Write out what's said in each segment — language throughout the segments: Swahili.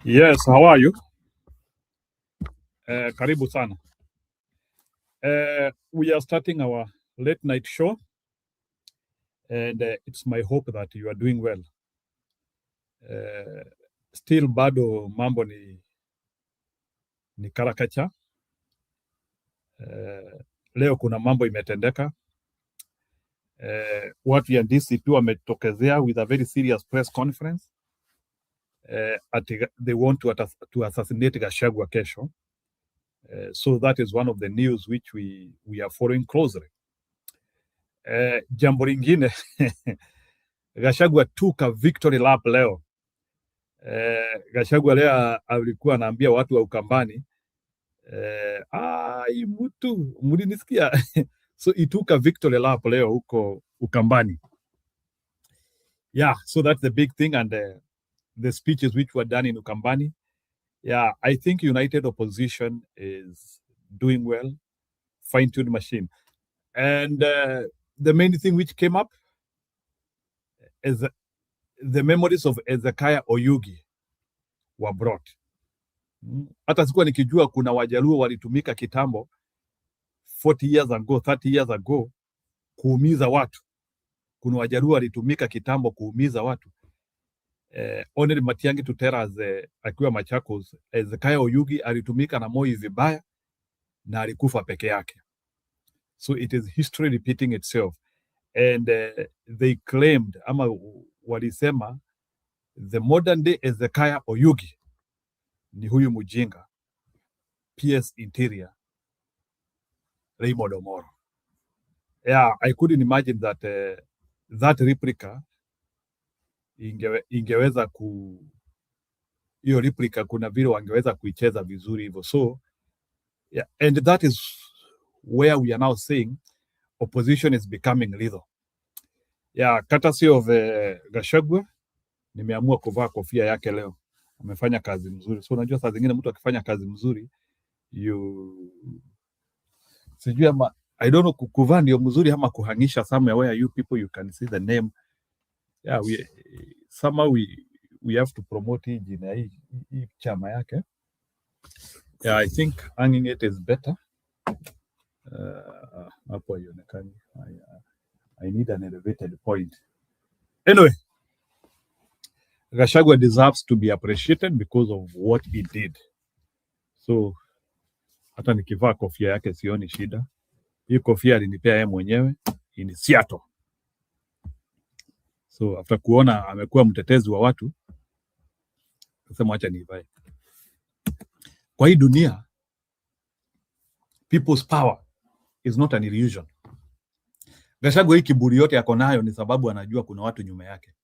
Yes, how are you? Karibu sana. We are starting our late night show, and it's my hope that you are doing well. Still bado mambo ni karakacha. Leo kuna mambo imetendeka. Watu ya DCP wametokezea with a very serious press conference. They want to assassinate Gachagua kesho. So that is one of the news which we are following closely. Jambo lingine Gachagua took a victory lap leo. Gachagua leo alikuwa anaambia watu wa Ukambani mtu mlinisikia. So he took a victory lap leo huko Ukambani. Yeah, so that's the big thing, and the speeches which were done in Ukambani. Yeah, I think United Opposition is doing well, fine-tuned machine. And the main thing which came up is the memories of Ezekiah Oyugi were brought. Hata sikuwa nikijua kuna Wajaluo walitumika kitambo 40 years ago, 30 years ago kuumiza watu. Kuna Wajaluo walitumika kitambo kuumiza watu. Only Matiang'i to tell us akiwa Machakos, Ezekiah Oyugi alitumika na Moi vibaya na alikufa peke yake. So it is history repeating itself. And they claimed, ama walisema, the modern day Ezekiah Oyugi ni huyu mujinga PS Interior Raymond Omoro. Yeah, I couldn't imagine that that replica ingeweza hiyo replica kuna vile wangeweza kuicheza vizuri hivyo. So yeah, and that is where we are now saying opposition is becoming lethal. Yeah, courtesy of Gachagua, nimeamua kuvaa kofia yake leo. Amefanya kazi mzuri. So unajua saa zingine mtu akifanya kazi mzuri sijui ama I don't know kuvaa ndio mzuri ama kuhangisha somewhere where you people you can see the name. Yeah, somehow we have to promote hii jina hii chama yake. Yeah, I think hanging it is better. Hapo haionekani. I need an elevated point. Anyway, Gachagua deserves to be appreciated because of what he did. So hata nikivaa kofia yake sioni shida. Hii kofia alinipea yeye mwenyewe in Seattle. So after kuona amekuwa mtetezi wa watu, nasema acha nivae. Kwa hii dunia, people's power is not an illusion. Gachagua hii kiburi yote yako nayo ni sababu anajua kuna watu nyuma yake.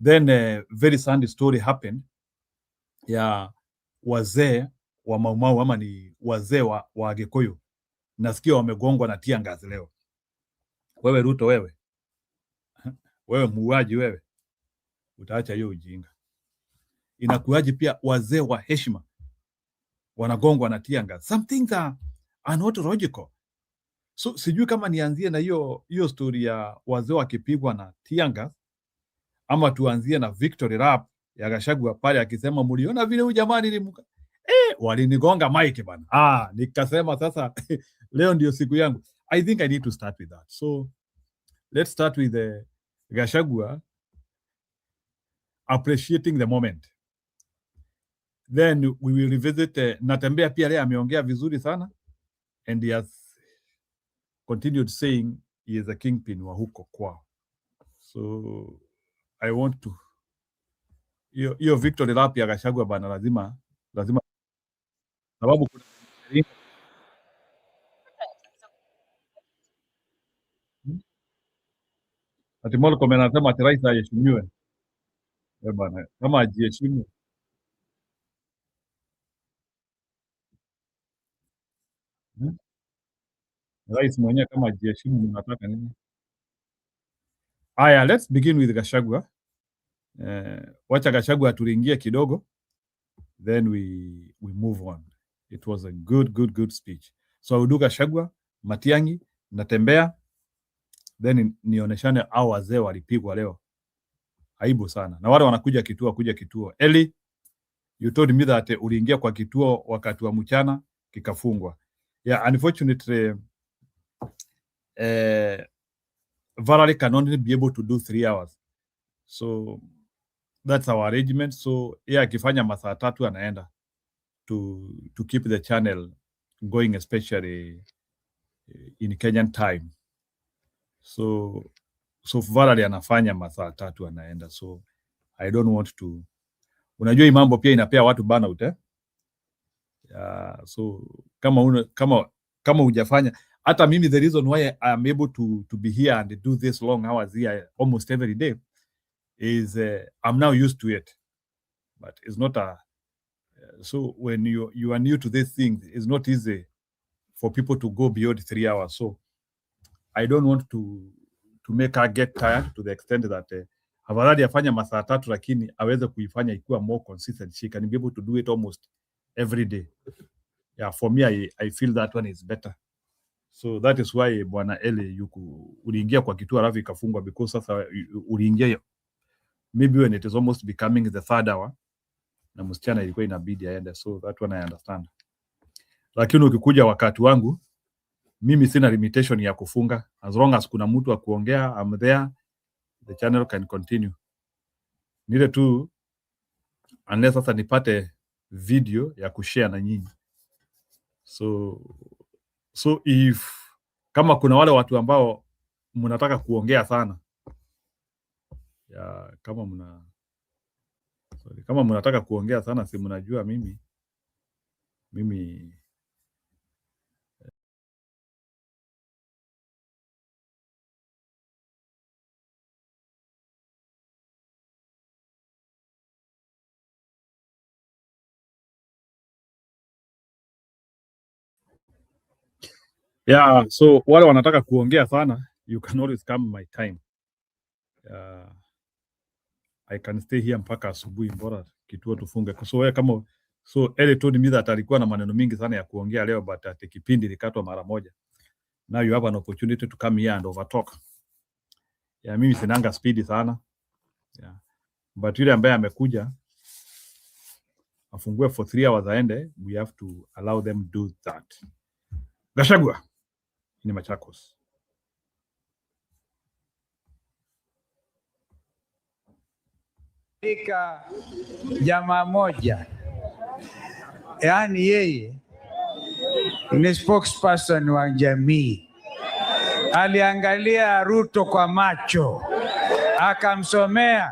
Then a very sad story happened ya wazee wa Maumau ama ni wazee wa Gikuyu. Nasikia wamegongwa na tear gas leo. Wewe Ruto wewe muuaji wewe, utaacha hiyo ujinga. Inakuaje pia wazee wa heshima wanagongwa na tear gas? Some things are not logical. So sijui kama nianzie na hiyo story ya wazee wakipigwa na tear gas ama tuanzie na victory rap ya Gachagua pale akisema mliona vile huyu jamani nilimuka. Walinigonga mic bana. Nikasema sasa leo ndio siku yangu. I think I need to start with that. So let's start with Gachagua appreciating the moment. Then we will revisit Natembea pia leo ameongea vizuri sana and he has continued saying he is a kingpin wa huko kwao. So I want to hiyo victory lap ya Gachagua bana lazima sababu kuna ati Molko anasema ati rais aheshimiwe. Bana kama ajiheshimu rais mwenyewe kama ajiheshimu mnataka nini? Aya, let's begin with Gachagua. Wacha Gachagua tuliingie kidogo, then we move on. It was a good speech. So I will do Gachagua, Matiang'i, Natembea, then nioneshane hao wazee walipigwa leo. Aibu sana. Na wale wanakuja kituo Eli You told me that uliingia kwa kituo wakati wa mchana kikafungwa. Yeah, unfortunately, Valerie can only be able to do 3 hours. So that's our arrangement. So yeah, akifanya masaa 3 anaenda to keep the channel going, especially in Kenyan time. So Valerie anafanya masaa 3 anaenda. So I don't want to. Unajua hii mambo pia inapea watu burnout so kama hujafanya, hata mimi, the reason why I am able to be here and do this long hours here almost every day is I'm now used to it, but it's not so when you are new to this thing, it's not easy for people to go beyond 3 hours. So I don't want to make her get tired to the extent that afadhali afanya masaa 3 lakini aweze kuifanya ikuwa more consistent. She can be able to do it almost every day. Yeah, for me, I feel that one is better. So that is why Bwana Eli uliingia kwa kituo alafu ikafungwa, because sasa uliingia maybe when it is almost becoming the 3rd hour na msichana ilikuwa inabidi aende. So that one I understand. Lakini ukikuja wakati wangu, mimi sina limitation ya kufunga. As long as kuna mtu wa kuongea, I'm there, the channel can continue. Nile tu unless sasa nipate video ya kushare na nyinyi. So if kama kuna wale watu ambao mnataka kuongea sana ya, kama mnataka kuongea sana, si mnajua mimi yeah, so wale wanataka kuongea sana, you can always come my time. I can stay here mpaka asubuhi, bora kituo tufunge. So wewe kama Eli told me that alikuwa na maneno mingi sana ya kuongea leo, but kipindi likatwa mara moja. Now you have an opportunity to come here and overtalk. Yeah, mimi sinanga speed sana. Yeah. But yule ambaye amekuja afungue for 3 hours aende, we have to allow them do that. Gachagua ni Machakos. Jamaa moja, yaani yeye ni spokesperson wa jamii, aliangalia Ruto kwa macho akamsomea.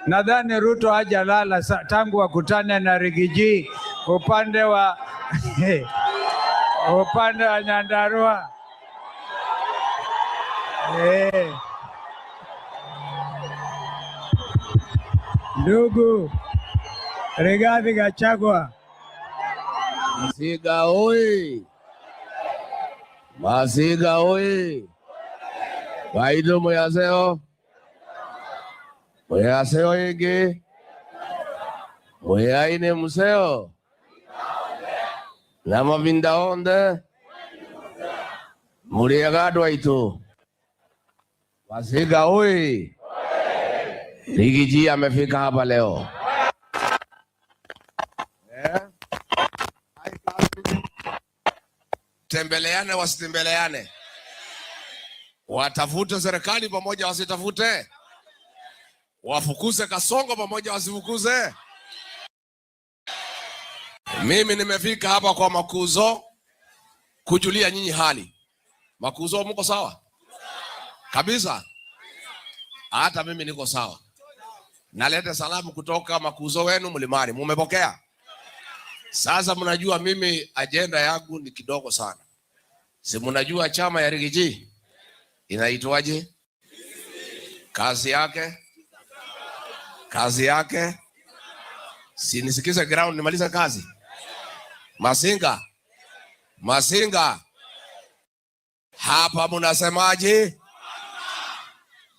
Nadhani Ruto hajalala tangu wakutane na Rigiji upande wa Nyandarua. Ndugu Rigathi Gachagua. Masiga oi! Masiga oi! Waido moyaseo? Moyaseo ige? Moyaine museo? Nama vinda onde? Muriagadwa ito? Masiga oi! Rigiji amefika hapa leo. Tembeleane wasitembeleane, watafute serikali pamoja wasitafute, wafukuze Kasongo pamoja wasifukuze. Mimi nimefika hapa kwa Makuzo kujulia nyinyi hali. Makuzo, mko sawa kabisa? Hata mimi niko sawa. Naleta salamu kutoka Makuzo wenu Mlimani. Mumepokea? Sasa mnajua mimi agenda yangu ni kidogo sana. Si mnajua chama ya Rigiji inaitwaje? Kazi yake si nisikize ground nimaliza kazi. Masinga hapa mnasemaje?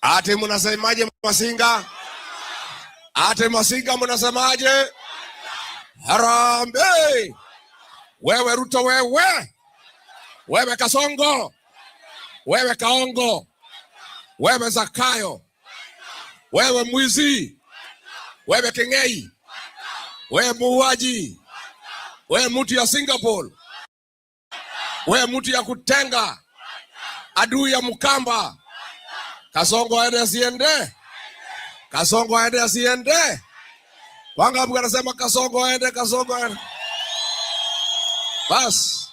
Ate mnasemaje Masinga? Ate Masinga mnasemaje? Harambe! Wewe Ruto, wewe Kasongo, wewe Kaongo, wewe Zakayo, wewe mwizi, wewe Kengei, We muuaji. We mtu ya Singapore. We mtu ya kutenga. Adui ya Mkamba. Kasongo aende asiende. Kasongo aende asiende. Wangapi wanasema Kasongo aende, Kasongo aende. Bas,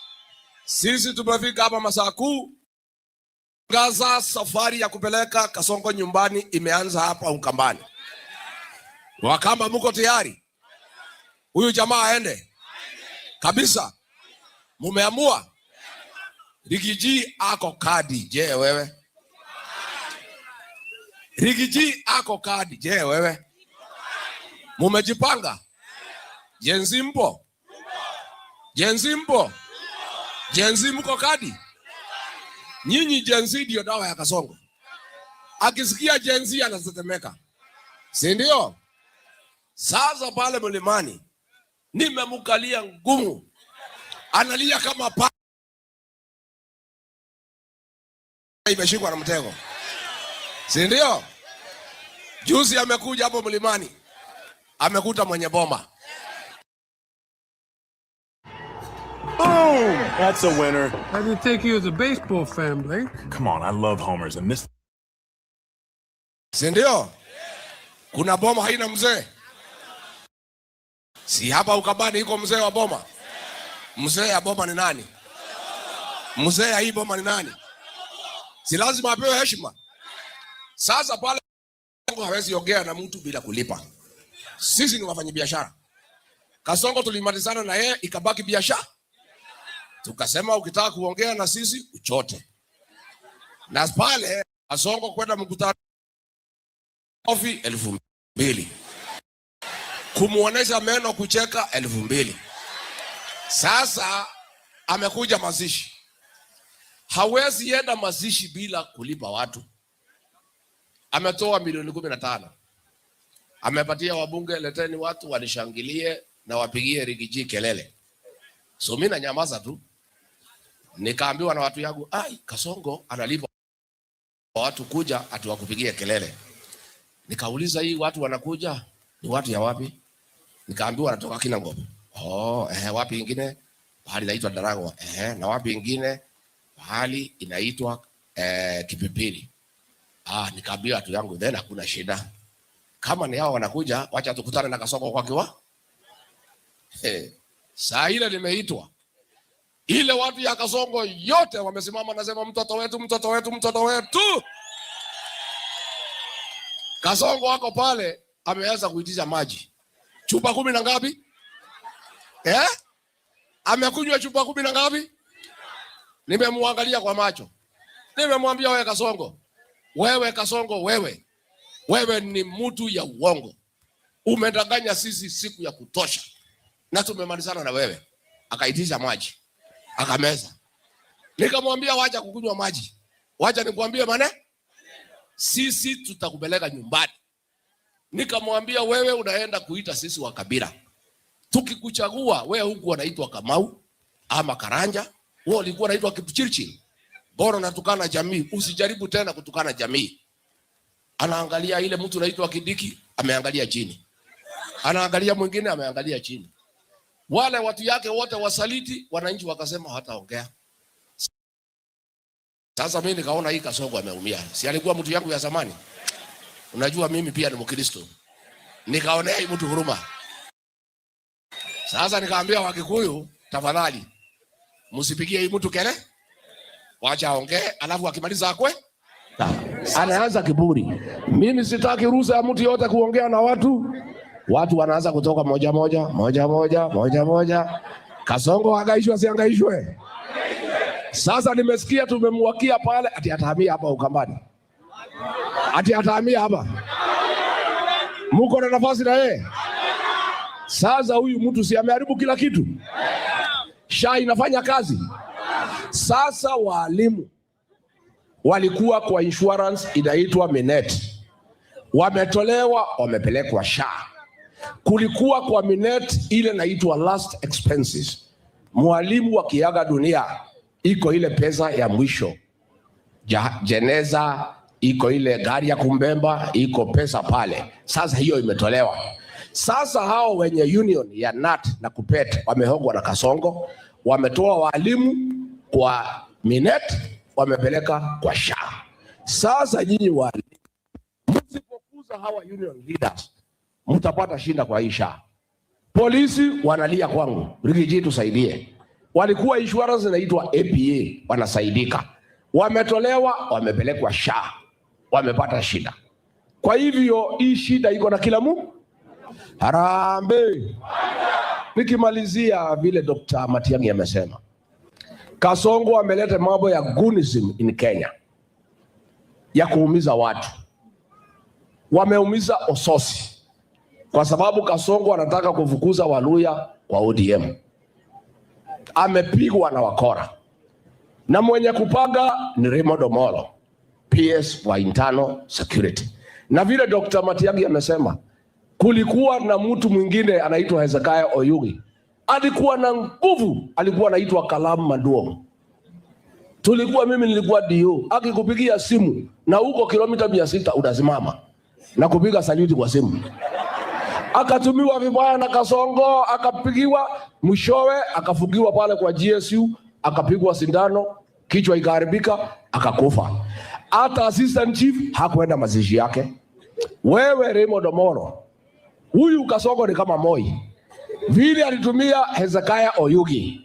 sisi tumefika hapa Machakos. Gaza safari ya kupeleka Kasongo nyumbani imeanza hapa Ukambani. Wakamba mko tayari? Huyu jamaa aende kabisa. Mumeamua? Rigiji ako kadi, je wewe? Rigiji ako kadi, je wewe? Mumejipanga? Jenzi mpo? Jenzi mpo? Jenzi mko kadi? Nyinyi jenzi ndio dawa ya Kasongo. Akisikia jenzi anatetemeka. Si ndio? Sasa pale mlimani nimemkalia ngumu. Analia kama pa imeshikwa na mtego. Si ndio? Juzi amekuja hapo mlimani. Amekuta mwenye boma. Boom! That's a winner. I didn't think he was a baseball fan, Blake. Come on, I love homers and this. Si ndio? Kuna boma haina mzee. Si hapa Ukambani iko mzee wa boma. Mzee ya boma ni nani? Mzee ya hii boma ni nani? Si lazima apewe heshima. Sasa pale hawezi ongea na mtu bila kulipa. Sisi ni wafanyabiashara. Kasongo tulimalizana na yeye ikabaki biashara. Tukasema ukitaka kuongea na sisi uchote. Na pale Kasongo kwenda mkutano ofi 2,000. Kumuonesha meno kucheka 2,000. Sasa amekuja mazishi. Hawezi enda mazishi bila kulipa watu. Ametoa milioni 15. Amepatia wabunge, leteni watu wanishangilie na wapigie Rigiji kelele. So mimi na nyamaza tu. Nikaambiwa na watu yangu, ai Kasongo analipa watu kuja atuwakupigie kelele. Nikauliza hii watu wanakuja ni watu ya wapi? Nikaambiwa wanatoka Kinangop. Wapi ingine? Bahali inaitwa Daragwa. Na wapi ingine? Bahali inaitwa Kipipiri. Nikaambiwa watu yangu then hakuna shida. Kama ni hao wanakuja, wacha tukutane na Kasongo kwa kiwa. Saa ile nimeitwa. Ile watu ya Kasongo yote wamesimama nasema mtoto wetu, mtoto wetu, mtoto wetu. Kasongo wako pale ameanza kuitisha maji. Chupa 10 na ngapi? Amekunywa chupa 10 na ngapi? Nimemwangalia kwa macho. Nimemwambia wewe Kasongo. Wewe Kasongo wewe ni mtu ya uongo. Umedanganya sisi siku ya kutosha. Na tumemalizana na wewe. Akaitisha maji. Akameza. Nikamwambia wacha kukunywa maji. Wacha nikwambie mane. Sisi tutakupeleka nyumbani. Nikamwambia wewe unaenda kuita sisi wa kabila. Tukikuchagua wewe huku unaitwa Kamau ama Karanja, wewe ulikuwa unaitwa Kipchirchir. Bora unatukana jamii, usijaribu tena kutukana jamii. Anaangalia ile mtu anaitwa Kidiki, ameangalia chini. Anaangalia mwingine ameangalia chini. Wale watu yake wote wasaliti, wananchi wakasema hataongea. Sasa mimi nikaona hii Kasongo ameumia. Si alikuwa mtu yangu ya zamani. Unajua mimi pia ni Mkristo. Nikaonea hii mtu huruma. Sasa nikaambia Wakikuyu, tafadhali msipigie hii mtu kelele. Wacha aongee, alafu akimaliza akwe. Anaanza kiburi. Mimi sitaki ruhusa ya mtu yote kuongea na watu. Watu wanaanza kutoka moja moja. Kasongo hangaishwe asihangaishwe. Sasa nimesikia tumemwakia pale ati atahamia hapa Ukambani. Ati atahamia hapa. Muko na nafasi na yeye. Sasa huyu mtu si ameharibu kila kitu. SHA inafanya kazi. Sasa walimu walikuwa kwa insurance inaitwa Minet. Wametolewa, wamepelekwa SHA. Kulikuwa kwa Minet ile inaitwa last expenses. Mwalimu wakiaga dunia iko ile pesa ya mwisho. Jeneza iko ile gari ya kumbemba, iko pesa pale. Sasa hiyo imetolewa. Sasa hao wenye union ya NAT na KUPPET wamehogwa na Kasongo, wametoa walimu kwa Minet, wamepeleka kwa SHA. Sasa nyinyi walimu, msipokuza hawa union leaders, mtapata shinda kwa hii SHA. Polisi wanalia kwangu, Rigiji tusaidie. Walikuwa insurance inaitwa APA, wanasaidika. Wametolewa, wamepelekwa SHA, wamepata shida. Kwa hivyo hii shida iko na kila mtu. Harambe. Nikimalizia vile Dr. Matiang'i amesema, Kasongo ameleta mambo ya goonism in Kenya, ya kuumiza watu. Wameumiza Ososi kwa sababu Kasongo anataka kufukuza Waluya kwa ODM. Amepigwa na wakora, na mwenye kupanga ni Raymond Omolo, PS wa internal security. Na vile Dr. Matiang'i amesema, kulikuwa na mtu mwingine anaitwa Hezekiah Oyugi, alikuwa na nguvu, alikuwa anaitwa Kalamu Maduong. Mimi nilikuwa DO, akikupigia simu na huko kilomita 600 unasimama na kupiga saluti kwa simu. Akatumiwa vibaya na Kasongo, akapigiwa, mwishowe akafugiwa pale kwa GSU, akapigwa sindano, kichwa ikaharibika, akakufa. Hata assistant chief hakuenda mazishi yake. Wewe Raymond Omolo, huyu Kasongo ni kama Moi, vile alitumia Hezekiah Oyugi.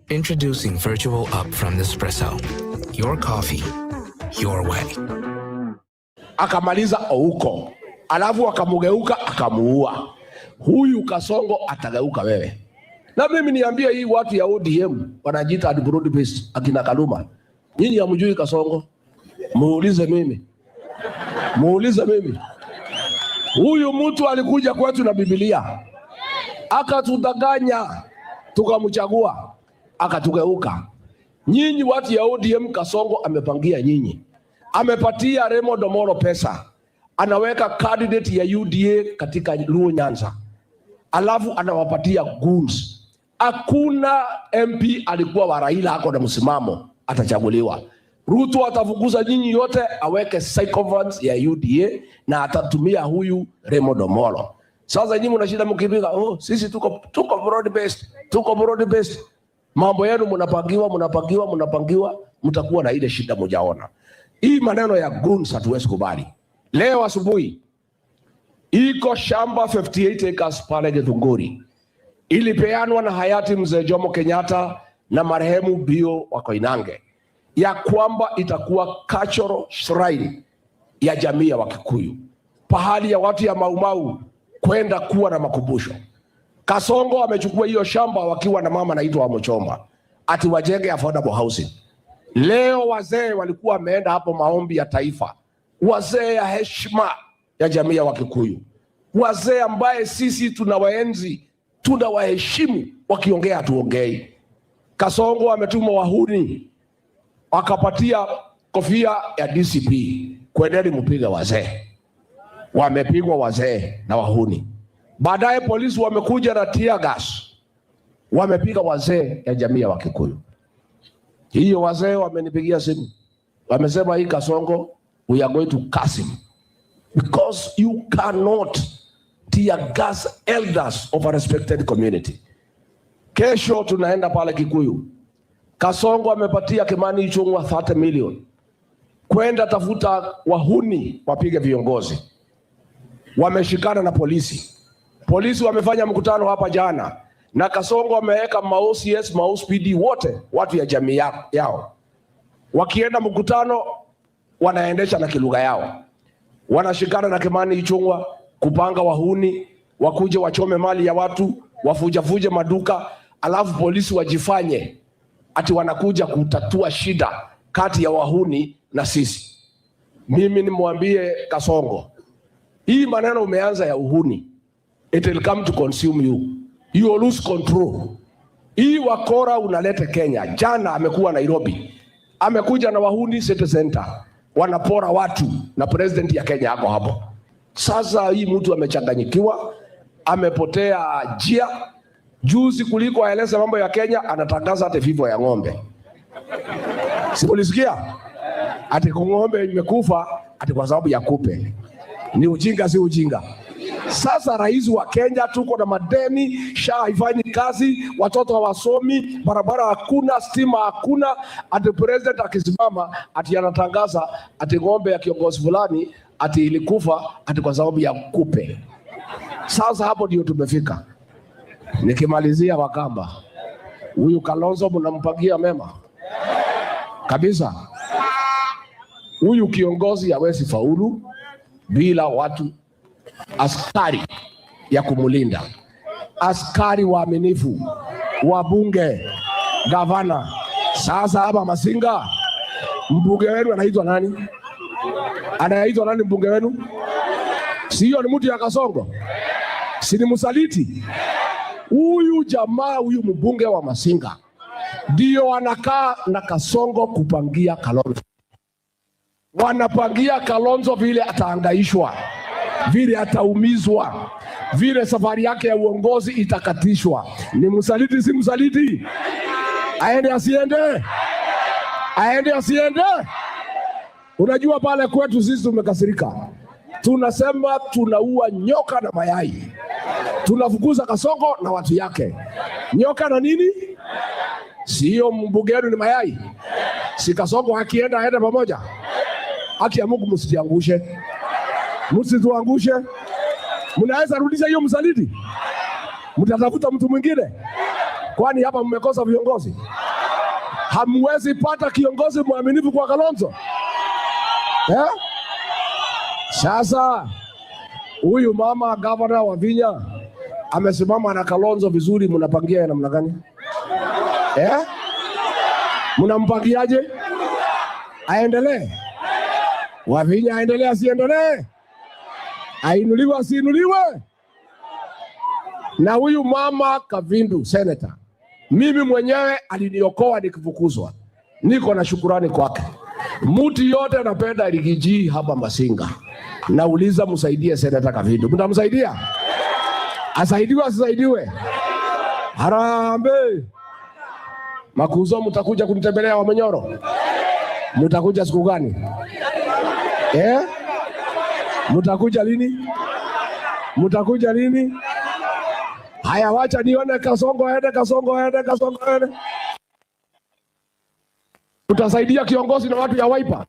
Introducing Virtual Up from Nespresso. Your coffee, your way. Akamaliza huko, alafu akamugeuka akamuua. Huyu Kasongo atageuka wewe. Na mimi niambia hii watu ya ODM wanajiita ad broad based, akina Kaluma. Nyinyi hamjui Kasongo? Muulize mimi. Huyu mtu alikuja kwetu na Biblia, akatudanganya, tukamchagua, akatugeuka. Nyinyi watu ya ODM, Kasongo amepangia nyinyi. Amepatia Raymond Omolo pesa, anaweka candidate ya UDA katika Luo Nyanza, alafu anawapatia goons. Hakuna MP alikuwa wa Raila hako na msimamo atachaguliwa. Ruto atafukuza nyinyi yote, aweke sycophants ya UDA na atatumia huyu Raymond Omolo. Sasa nyinyi mnashinda mkipiga, sisi tuko broad based. Mambo yenu mnapangiwa, mtakuwa na ile shida mjaona. Hii maneno ya goons hatuwezi kubali. Leo asubuhi iko shamba 58 acres pale Githunguri, ilipeanwa na hayati Mzee Jomo Kenyatta na marehemu Bio wa Koinange, ya kwamba itakuwa cultural shrine ya jamii ya Wakikuyu, pahali ya watu ya Maumau kwenda kuwa na makumbusho. Kasongo amechukua hiyo shamba wakiwa na mama naitwa wa Muchomba, ati wajenge affordable housing. Leo wazee walikuwa wameenda hapo maombi ya taifa, wazee ya heshima ya jamii ya Wakikuyu, wazee ambaye sisi tunawaenzi, tunawaheshimu, wakiongea hatuongei. Kasongo ametuma wahuni, wakapatia kofia ya DCP, kwendeni mpige wazee. Wamepigwa wazee na wahuni. Baadaye polisi wamekuja na tear gas, wamepiga wazee ya jamii ya Wakikuyu. Hiyo wazee wamenipigia simu, wamesema hii Kasongo, we are going to curse him because you cannot tear gas elders of a respected community. Kesho tunaenda pale Kikuyu. Kasongo amepatia Kimani Ichung'wah 30 million kwenda tafuta wahuni wapige viongozi. Wameshikana na polisi. Polisi wamefanya mkutano hapa jana, na Kasongo wameweka ma-OCS, ma-OCPD wote watu ya jamii yao. Wakienda mkutano wanaendesha na kilugha yao. Wanashikana na Kimani Ichung'wah kupanga wahuni wakuje wachome mali ya watu, wafuje maduka, alafu polisi wajifanye ati wanakuja kutatua shida kati ya wahuni na sisi. Mimi nimwambie Kasongo, hii maneno umeanza ya uhuni, it will come to consume you. You will lose control. Hii wakora unalete Kenya. Jana amekuwa Nairobi, amekuja na wahuni city center, wanapora watu, na president ya Kenya hapo hapo. Sasa hii mtu amechanganyikiwa, amepotea njia. Juzi kuliko aeleza mambo ya Kenya, anatangaza hata vifo ya ng'ombe. Sikulisikia? Ati ng'ombe imekufa ati kwa sababu ya kupe. Ni ujinga, si ujinga? Sasa rais wa Kenya, tuko na madeni, SHA haifanyi kazi, watoto hawasomi, barabara hakuna, stima hakuna. Ati president akisimama ati anatangaza ati ng'ombe ya kiongozi fulani ati ilikufa ati kwa sababu ya kupe. Sasa hapo ndio tumefika. Nikimalizia Wakamba, huyu Kalonzo mnampangia mema kabisa. Huyu kiongozi hawezi faulu bila watu askari ya kumulinda, askari waaminifu, wabunge, gavana. Sasa hapa Masinga, mbunge wenu anaitwa nani? Anaitwa nani mbunge wenu? Sio ni mtu ya Kasongo? Si ni msaliti? Huyu jamaa, huyu mbunge wa Masinga ndio anakaa na Kasongo kupangia Kalonzo. Wanapangia Kalonzo vile ataangaishwa, vile ataumizwa, vile safari yake ya uongozi itakatishwa. Ni msaliti, si msaliti? Aende asiende? Aende asiende? Unajua pale kwetu sisi tumekasirika. Tunasema tunaua nyoka na mayai. Tunafukuza Kasongo na watu yake. Nyoka na nini? Sio mbunge wenu ni mayai. Si Kasongo akienda aende pamoja. Haki ya Mungu msitiangushe. Msituangushe. Mnaweza rudisha hiyo msaliti? Mtatafuta mtu mwingine? Kwani hapa mmekosa viongozi? Hamwezi pata kiongozi mwaminifu kwa Kalonzo? Sasa huyu mama gavana wa Vinya amesimama na Kalonzo vizuri, mnapangia namna gani? Mnampangiaje? Aendelee? Wa Vinya aendelee asiendelee? Ainuliwe asiinuliwe? Na huyu mama Kavindu senator, mimi mwenyewe aliniokoa nikifukuzwa. Niko na shukurani kwake. Mtu yote anapenda Rigiji hapa Masinga. Nauliza msaidie senator Kavindu. Mtamsaidia? Asaidiwe asisaidiwe? Harambe. Makuzo mtakuja kunitembelea Wamenyoro? Mtakuja siku gani? Mtakuja lini? Mtakuja lini? Haya, wacha nione Kasongo aende, Kasongo aende, Kasongo aende. Utasaidia kiongozi na watu ya Wiper?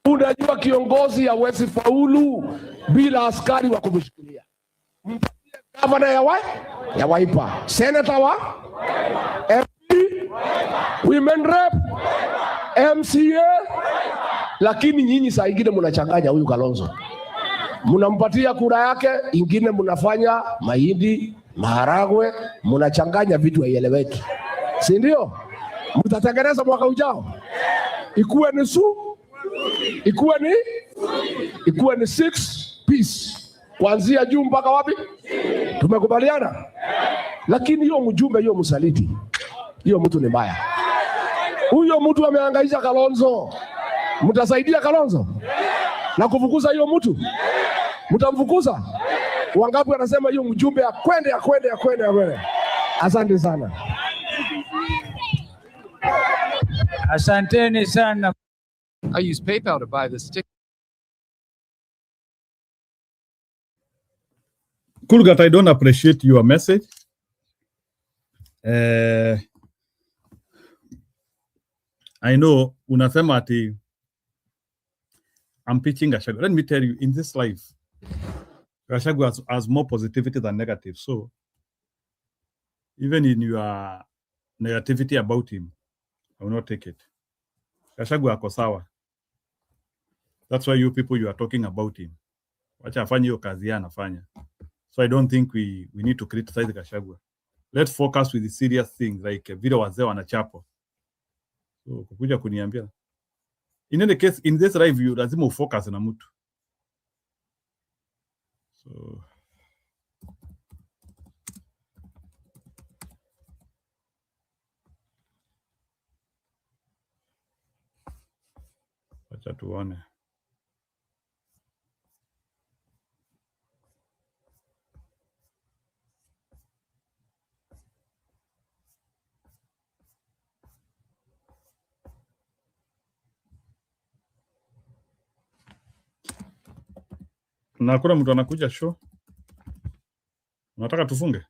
Unajua kiongozi hawezi faulu bila askari wa kumshikilia. Mpatie gavana ya Wiper, senator wa MP, women rep, MCA. Lakini nyinyi saa ingine mnachanganya huyu Kalonzo. Mnampatia kura yake, ingine mnafanya mahindi, maharagwe, mnachanganya vitu haieleweki. Si ndio? Mtatengeneza mwaka ujao. Ikuwe ni ikuwe ni 6 piece. Kuanzia juu mpaka wapi? Tumekubaliana? Lakini hiyo mjumbe, hiyo msaliti, hiyo mtu ni mbaya. Huyo mtu amehangaisha Kalonzo. Mtasaidia Kalonzo na kufukuza hiyo mtu? Mtamfukuza? Wangapi wanasema hiyo mjumbe akwende? Asante sana. Asanteni sana. I use PayPal to buy this ticket. Kulgat, I don't appreciate your message. I know unasema ati I'm pitching Gachagua. Let me tell you, in this life, Gachagua has more positivity than negative. So even in your negativity about him, I will not take it. Gachagua ako sawa. That's why you people, you are talking about him. Wacha afanye hiyo kazi anafanya. So I don't think we need to criticize Gachagua. Let's focus with the serious things like vile wazee wanachapo. So kukuja kuniambia. In any case, in this life, you lazima ufocus na mtu. So wacha tuone. Na kuna mtu anakuja show. Unataka tufunge?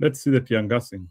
Let's see the tiangasing.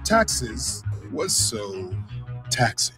Taxes was so taxing.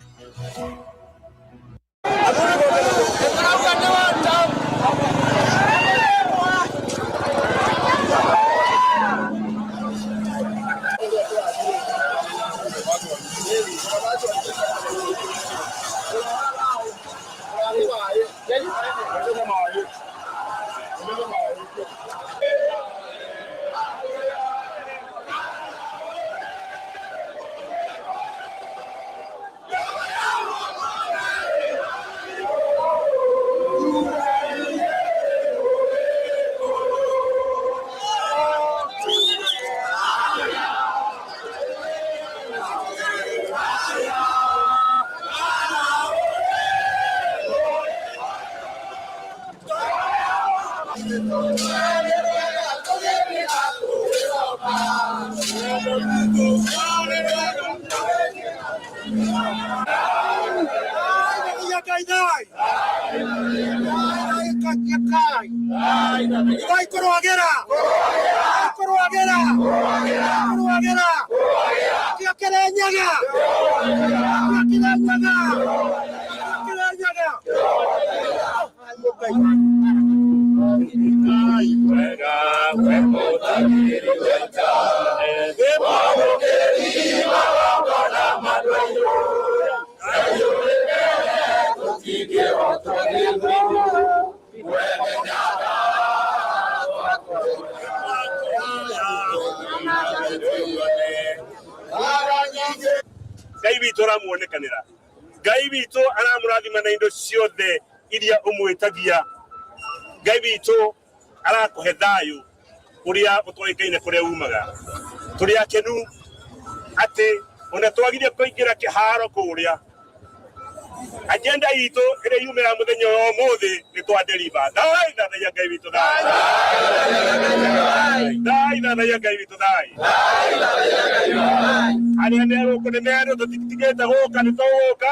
Ngai witũ aramũrathima na indo ciothe iria ũmwĩtagia. Ngai witũ arakũhe thayũ ũrĩa ũtoĩkaine kũrĩa umaga. Tũrĩ akenu atĩ ona twagire kũingĩra kĩharo kũrĩa. Agenda itũ ĩrĩa yumĩra mũthenya wa ũmũthĩ nĩ twadeliver. Thai thanagia Ngai witũ thai. Thai thanagia Ngai witũ thai. Arĩa nĩegũkũ nĩ merũ tũtitigĩte gũka nĩ tũgũka.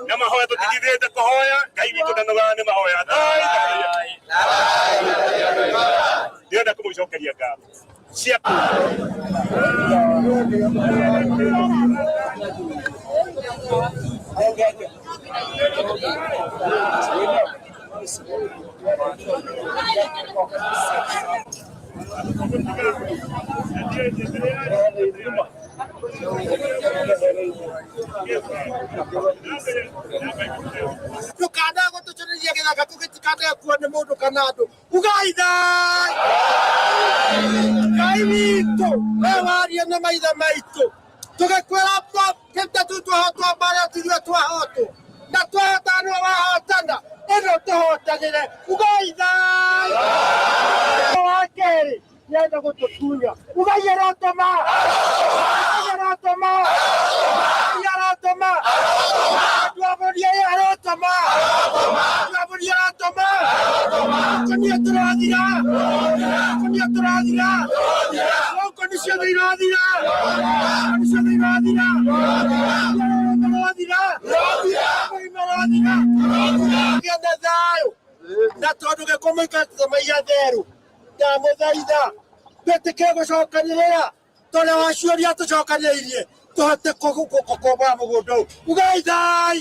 Na mahoya tũtigithĩte kũhoya. Ngai witũ ndanogaga nĩ mahoya. Thai thanagia. Ndĩrenda kũmũcokeria ngatho. Tukana gutuchiriria githaka tugitikane kuone mundu kana andu ugaitha Ngai witũ wewarie na maithe maitũ tugikwĩra kĩnda tu twahotwo mbara tithue twahotwo na twahota nĩwe wahotana ĩno tũhotagĩre ugaitha wa kerĩ nĩenda gũtũtunya ugai arotoma ndwabũria arotoma konia tũrathira koni ciothe irathira gĩethe thayũ na tondũ gĩkũmũikarĩte maiga therũ ndamũthaitha twĩtĩkĩre gũcokanĩrĩra tondũ waciũria tũcokanĩrĩirie tũhote kũkombora mũgũnda ũyũ ugai thai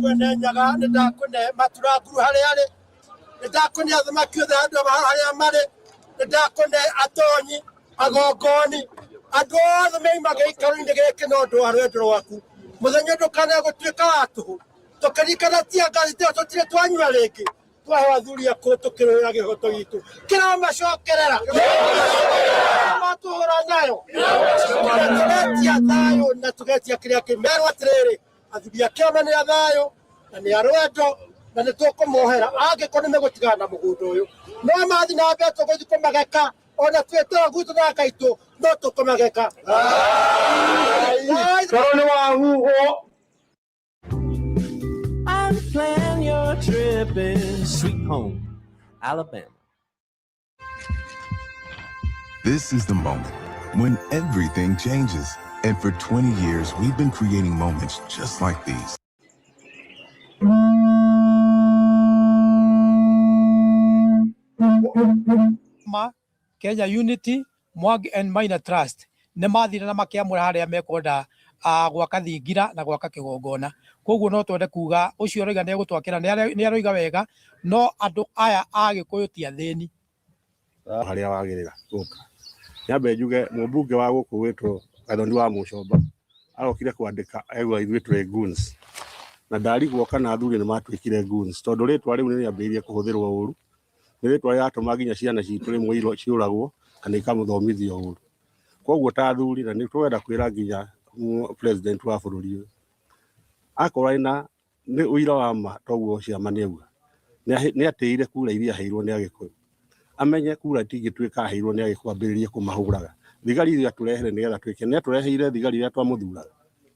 kwene nyaga nĩ ndakũne maturanguru harĩa arĩ nĩ ndakũne athamaki othe andũ harĩa marĩ nĩ ndakũne atonyi agongoni andũ othe meimaga ikaro-inĩ gĩkĩ na ũndũ wa rwendo rwaku mũthenya ndũkane gũtuĩka wa tũhũ tũkĩrikana tia ngathi tĩo tũtirĩ twanyua rĩngĩ twahe athuri akũrũ tũkĩrũĩra gĩhoto gitũ kĩramacokerera matũhũra nayo tũgetia thayũ na tũgetia kĩrĩa kĩmerwo atĩrĩrĩ athuri a kĩama nĩ a thayũ na nĩ a rwendo na nĩ tũkũmohera angĩkorwo nĩ megũtigana na mũgũnda ũyũ no mathi na mbere tũgũthiĩ kũmageka ona twĩtĩra gwitũ na gaitũ no tũkũmageka toro nĩ wahuhwo. And plan your trip in Sweet Home, Alabama. This is the moment when everything changes. And for 20 years, we've been creating moments just like these. Kenya Unity, Mwag and Minor Trust. Nĩ mathire na makĩamũra harĩa mekwenda gwaka thingira na gwaka kĩgongona. Koguo no twende kuga ũcio ũroiga nĩ egũtwakĩra nĩ aroiga wega no andũ aya a Gĩkũyũ ti athĩni. Harĩa wagĩrĩra gũka. Nyambe njuge mũmbunge wa gũkũ wĩtwo Gathoni wa Mũcomba arokire kwandĩka egwa ithuĩ tũrĩ goons. Na ndarigwo kana athuri nĩ matuĩkire goons tondũ rĩtwa rĩu nĩ rĩambĩrĩirie kũhũthĩrwo ũru. Nĩ rĩtwa rĩratũma nginya ciana citũ rĩmwe ciũragwo kana ikamũthomithio ũru. Koguo ta athuri na nĩ twenda kwĩra nginya president wa bũrũri ũyũ akorwo ina nĩ ũira wa ma toguo ciama nĩ auga nĩ atĩire kura iria aheirwo nĩ Agĩkũyũ amenye kura tingĩtuĩka aheirwo nĩ Agĩkũyũ ambĩrĩrie kũmahũraga thigari iria tũrehere nĩgetha twĩke nĩ tũreheire thigari iria twamũthuraga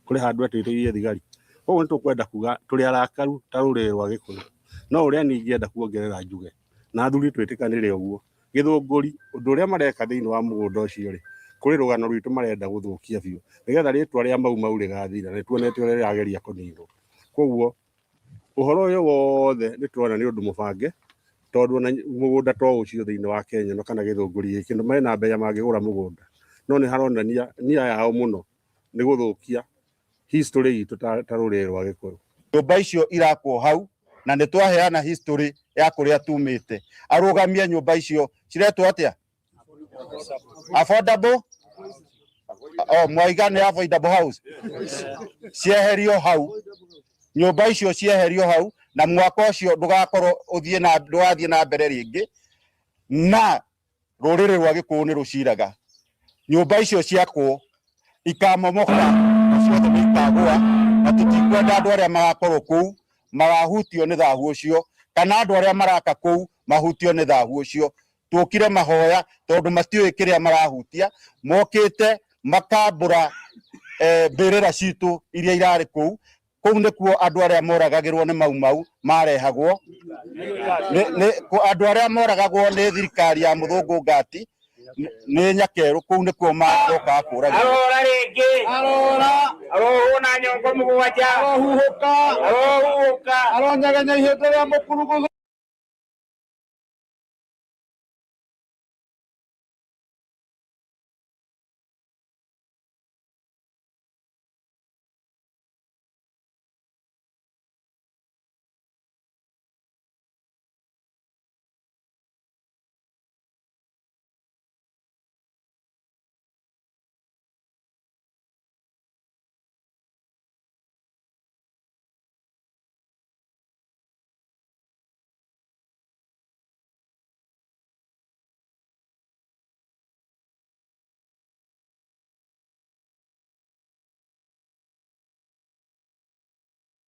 kũrĩ handũ atwĩtĩirie thigari koguo nĩ tũkwenda kuga tũrĩ arakaru ta rũrĩrĩ rwa Gĩkũyũ no ũrĩa ningĩenda kuongerera njuge na athuri twĩtĩkanĩre ũguo gĩthũngũri ũndũ ũrĩa mareka thĩinĩ wa mũgũnda ũcio rĩ kũrĩ rũgano rwitũ marenda gũthũkia biũ nĩgetha rĩtwa rĩa mau rĩgathira nĩ tuonete ũrĩa rĩrageria kũninwo koguo ũhoro ũyũ wothe nĩ tũrona nĩ ũndũ mũbange tondũ ona mũgũnda to ũcio thĩinĩ wa Kenya no kana gĩthũngũri gĩkĩ no mena mbeya mangĩgũra mũgũnda no nĩ haronania nia yao mũno nĩ gũthũkia history itũ ta rũrĩrĩ rwa Gĩkũyũ. Nyũmba icio irakwo hau na nĩ twaheana history ya kũrĩa tumĩte arũgamie nyũmba icio ciretwo atĩa affordable Mwaiga nĩ affordable house cieherio hau nyũmba icio cieherio hau na mwaka ũcio ndũgakorwo ndũgathiĩ na mbere rĩngĩ na rũrĩrĩ rwa Gĩkũyũ nĩ rũciraga nyũmba icio ciakwo ikamomoka ciothe nĩ ikagũa na tũtikwenda andũ arĩa magakorwo kũu magahutio nĩ thahu ũcio kana andũ arĩa maraka kũu mahutio nĩ thahu ũcio. Tũkire mahoya tondũ matiũĩ kĩrĩa marahutia, mokĩte makambũra mbĩrĩra citũ iria irarĩ kũu. Kũu nĩkuo andũ arĩa moragagĩrwo nĩ mau marehagwo, andũ arĩa moragagwo nĩ thirikari ya mũthũngũ ngati nĩ nyakerũ. Kũu nĩkuo macoka kũragĩrwo. Arora rĩngĩ, arohũna nyongo mũgwanja, arohuhũka, aronyegenya ihĩndĩ rĩa mũkuruguthũ.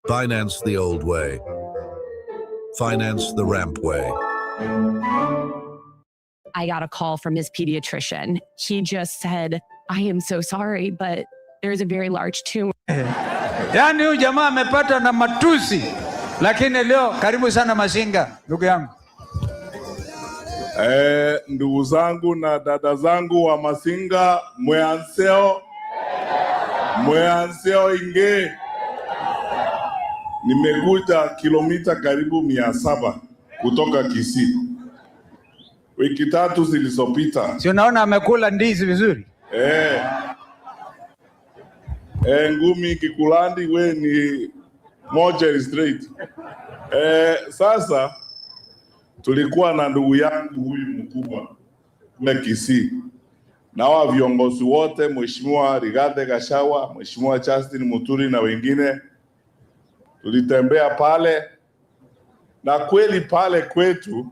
Finance the old way. Finance the ramp way. I got a call from his pediatrician. He just said, I am so sorry, but there's a very large tumor. Yani huyu jamaa amepata na matusi, lakini leo karibu sana Masinga, ndugu yangu. Ndugu zangu na dada zangu wa Masinga, mweanseo inge. Nimekuja kilomita karibu 700 kutoka Kisii. Wiki 3 zilizopita. Si unaona amekula ndizi vizuri? Ngumi kikulandi we ni moja straight. Sasa tulikuwa na ndugu yangu huyu mkubwa na Kisii. Na wa viongozi wote, Mheshimiwa Rigathi Gachagua, Mheshimiwa Justin Muturi na wengine. Tulitembea pale na kweli pale kwetu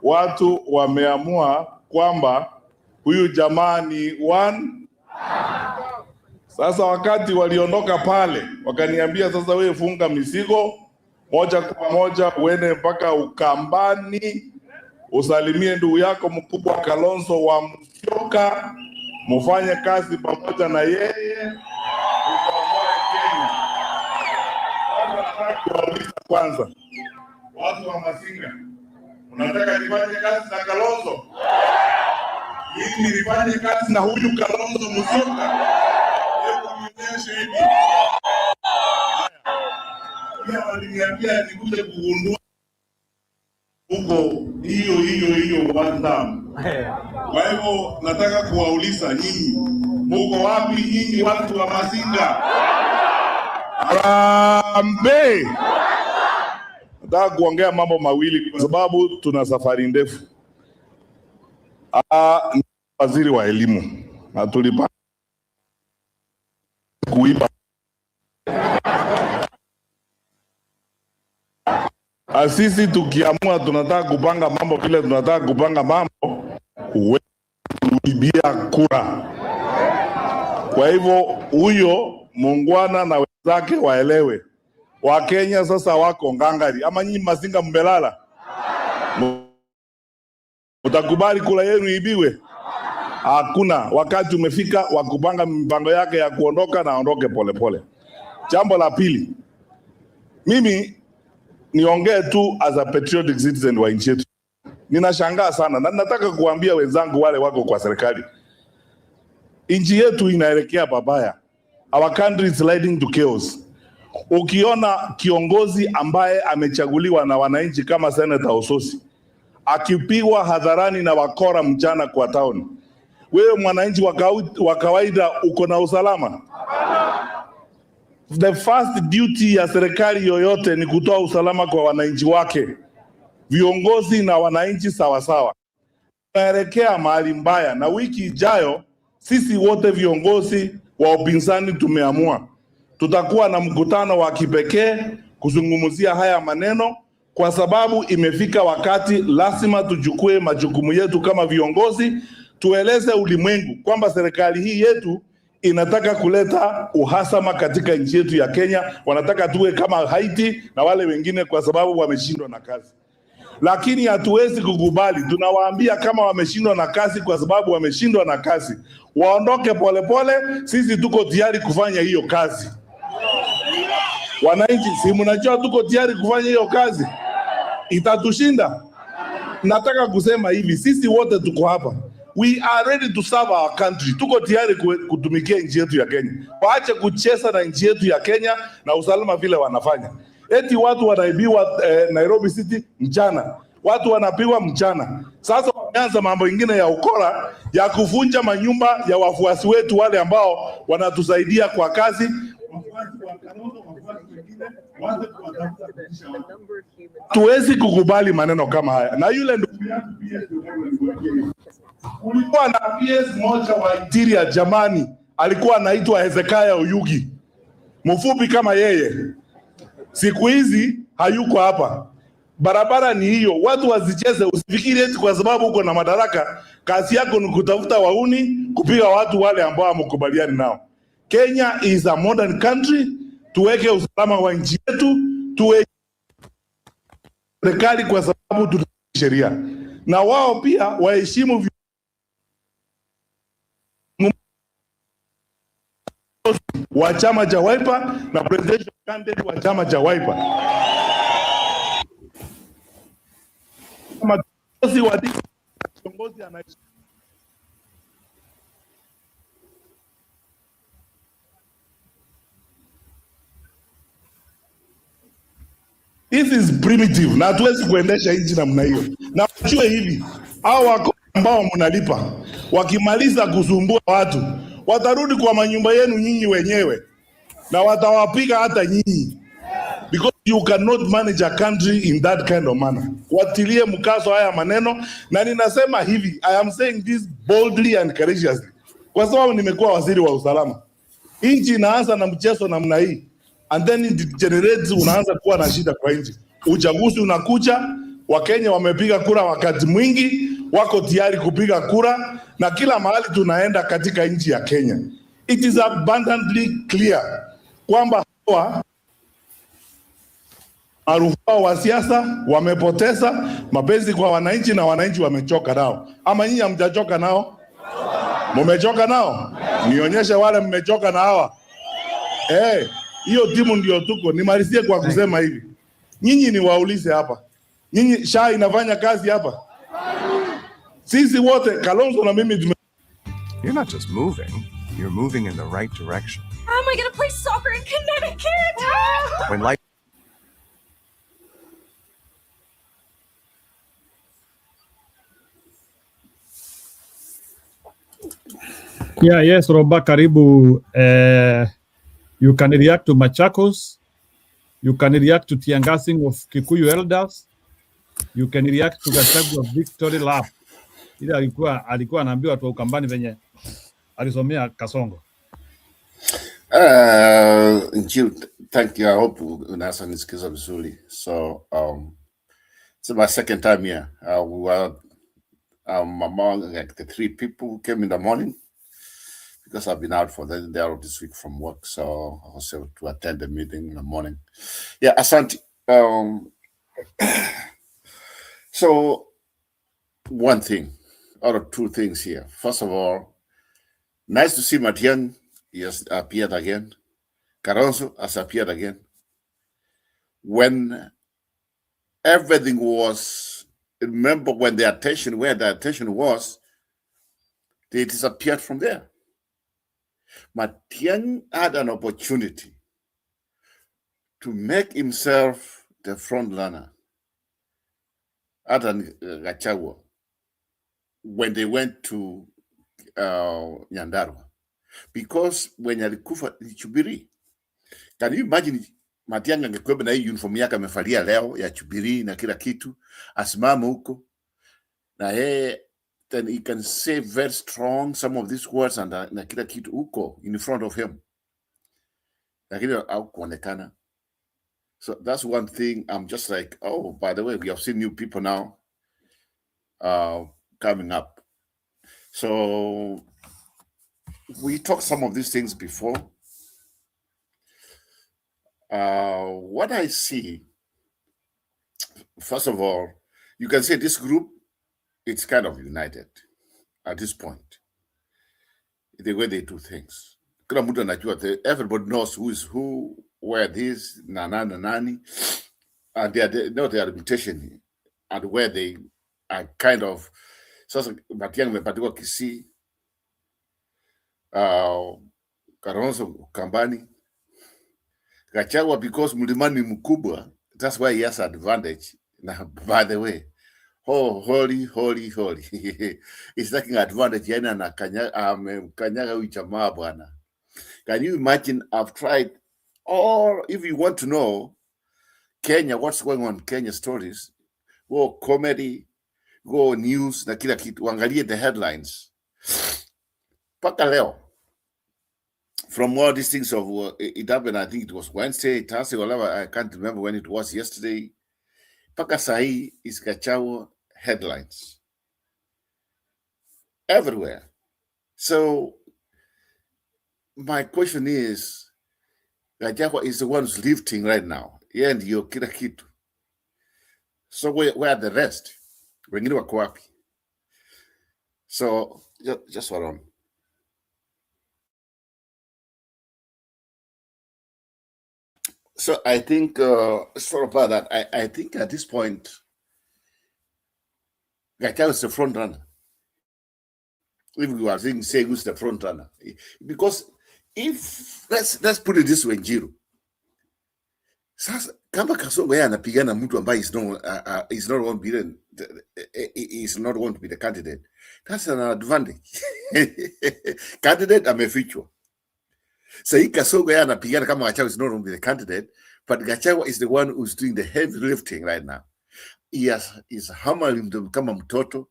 watu wameamua kwamba huyu jamaa ni one. Sasa wakati waliondoka pale wakaniambia, sasa wewe funga mizigo moja kwa moja uende mpaka Ukambani usalimie ndugu yako mkubwa Kalonzo wa Musyoka, mufanye kazi pamoja na yeye. Kwanza watu wa Masinga, unataka nifanye kazi na Kalonzo? Mimi nifanye kazi na huyu Kalonzo Musyoka? Hebu nionyeshe hivi. Pia waliniambia nikuje kugundua huko hiyo wanda. Kwa hivyo nataka kuwauliza nyinyi, muko wapi nyinyi watu wa Masinga? Arambe. Nataka kuongea mambo mawili kwa sababu tuna safari ndefu. Waziri wa elimu na tulipa kuipa sisi tukiamua tunataka kupanga mambo vile tunataka kupanga mambo, kuibia kura. Kwa hivyo huyo muungwana na wenzake waelewe. Wakenya sasa wako ngangari. Ama nyinyi Masinga mbelala? Utakubali kula yenu ibiwe? Hakuna. Wakati umefika wa kupanga mipango yake ya kuondoka na aondoke polepole. Jambo la pili, mimi niongee tu as a patriotic citizen wa nchi yetu. Ninashangaa sana na nataka kuambia wenzangu wale wako kwa serikali, nchi yetu inaelekea babaya. Our country is sliding to chaos. Ukiona kiongozi ambaye amechaguliwa na wananchi kama Senator Ososi akipigwa hadharani na wakora mchana kwa town, wewe mwananchi wa kawaida uko na usalama? The first duty ya serikali yoyote ni kutoa usalama kwa wananchi wake. Viongozi na wananchi sawa sawa. Tunaelekea mahali mbaya, na wiki ijayo sisi wote viongozi wa upinzani tumeamua tutakuwa na mkutano wa kipekee kuzungumzia haya maneno, kwa sababu imefika wakati lazima tuchukue majukumu yetu kama viongozi, tueleze ulimwengu kwamba serikali hii yetu inataka kuleta uhasama katika nchi yetu ya Kenya. Wanataka tuwe kama Haiti na wale wengine kwa sababu wameshindwa na kazi. Lakini hatuwezi kukubali. Tunawaambia kama wameshindwa na kazi kwa sababu wameshindwa na kazi, waondoke polepole. Sisi tuko tayari kufanya hiyo kazi. Wananchi, si mnajua tuko tayari kufanya hiyo kazi? Itatushinda. Nataka kusema hivi, sisi wote tuko hapa. We are ready to serve our country. Tuko tayari kutumikia nchi yetu ya Kenya. Waache kucheza na nchi yetu ya Kenya na usalama vile wanafanya. Eti watu wanaibiwa Nairobi City mchana, watu wanapigwa mchana. Sasa wameanza mambo ingine ya ukora ya kuvunja manyumba ya wafuasi wetu wale ambao wanatusaidia kwa kazi. Tuwezi kukubali maneno kama haya. Na yule ndugu yangu pia, kulikuwa na PS moja wa interior jamani, alikuwa anaitwa Hezekiah Oyugi, mfupi kama yeye. Siku hizi hayuko hapa. Barabara ni hiyo, watu wazicheze. Usifikiri eti kwa sababu uko na madaraka kazi yako ni kutafuta wauni, kupiga watu wale ambao hamkubaliani nao. Kenya is a modern country. Tuweke usalama wa nchi yetu, tuwe serikali kwa sababu tuna sheria, na wao pia waheshimu wa chama cha Wiper na presidential candidate wa chama cha Wiper. Kama kiongozi anaishi. This is primitive na hatuwezi kuendesha nchi namna hiyo. Na mjue hivi, hao wako ambao mnalipa wakimaliza kusumbua watu watarudi kwa manyumba yenu nyinyi wenyewe na watawapiga hata nyinyi, because you cannot manage a country in that kind of manner. Watilie mkazo haya maneno, na ninasema hivi, I am saying this boldly and courageously kwa sababu nimekuwa waziri wa usalama. Nchi inaanza na mchezo namna hii, and then it degenerates, unaanza kuwa na shida kwa nchi. Uchaguzi unakuja, Wakenya wamepiga kura wakati mwingi, wako tayari kupiga kura, na kila mahali tunaenda katika nchi ya Kenya. It is abundantly clear kwamba hawa maarufu wa siasa wamepoteza mapenzi kwa wananchi na wananchi wamechoka nao. Ama nyinyi hamjachoka nao? Mmechoka nao? Nionyeshe wale mmechoka na hawa. Hiyo timu ndio tuko. Nimalizie kwa kusema hivi. Nyinyi ni waulize hapa. Nyinyi SHA inafanya kazi hapa? Sisi wote, Kalonzo na mimi You're not just moving, you're moving in the right direction. How am I going to play soccer in Connecticut? When life Yeah, yes, Roba, karibu. You can react to Machakos. You can react to Tiangasing of Kikuyu elders. You can react to Gachagua victory lap. Ile alikuwa anaambiwa watu wa Ukambani venye alisomea Kasongo. Thank you. I hope unaweza nisikiza vizuri. So, it's my second time here. We were among like the 3 people who came in the morning because I've been out for the day of this week from work. So I was able to attend the meeting in the morning. Yeah, Asante. So one thing, or 2 things here. First of all, nice to see Matiang. He has appeared again. Kalonzo has appeared again. When everything was, remember when where the attention was, they disappeared from there. Matiang had an opportunity to make himself the front runner at Gachagua when they went to Nyandarua. Because when alikufa Chubiri, can you imagine Matiang'i angekuwa na hii uniform yake amevalia leo ya Chubiri na kila kitu, asimama huko na yeye, then he can say very strong some of these words and na kila kitu huko in front of him, lakini hakuonekana. So that's one thing. I'm just like, oh, by the way, we have seen new people now coming up. So we talked some of these things before. What I see, first of all, you can say this group, it's kind of united at this point. The way they do things. Everybody knows who is who, where this, nani, and they know their reputation and where they are kind of. So, Matiang Mepatiwa Kisi, Karonzo Kambani, Gachagua, because Mulimani Mukubwa, that's why he has advantage. Now, by the way, oh, holy. He's taking advantage. Can you imagine? I've tried, or if you want to know Kenya, what's going on, Kenya stories, go comedy, go news, na kila kitu, angalie the headlines. Paka leo, from all these things of it happened, I think it was Wednesday, Thursday, whatever, I can't remember when it was yesterday. Paka sahi is Gachagua headlines everywhere. So my question is, Gachagua is the one who's lifting right now. Yeah, and you're kila kitu. So where are the rest? Wengine wako wapi? So just hold on. So I think sort of about that. I think at this point, Gachagua is the front runner. If we are saying who's the front runner, because if let's put it this way, Njiro. Sasa kama Kasongo yeye anapigana mtu ambaye is not going to be the candidate, that's an advantage. Candidate amefichwa. So hii Kasongo yeye anapigana kama Gachagua is not going to be the candidate, but Gachagua is the one who's doing the heavy lifting right now. He's hammering them kama mtoto.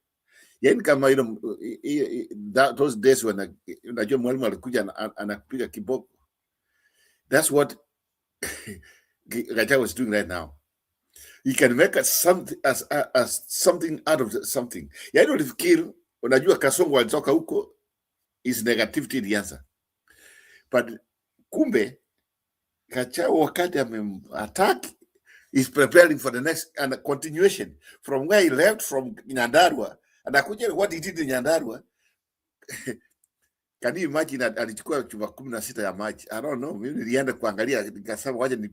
Yaani kama those days when unajua mwalimu alikuja anapiga kiboko. That's what Gachagua is doing right now. He can make something as something out of something. Yaani ulifikiri unajua Kasongo alitoka huko is negativity the answer. But kumbe Gachagua wakati attack is preparing for the next and a continuation from where he left from Nyandarua. And what he did in Nyandarua. Can you imagine that alichukua chuma 16 ya maji? I don't know. Mimi nilienda kuangalia nikasema waje ni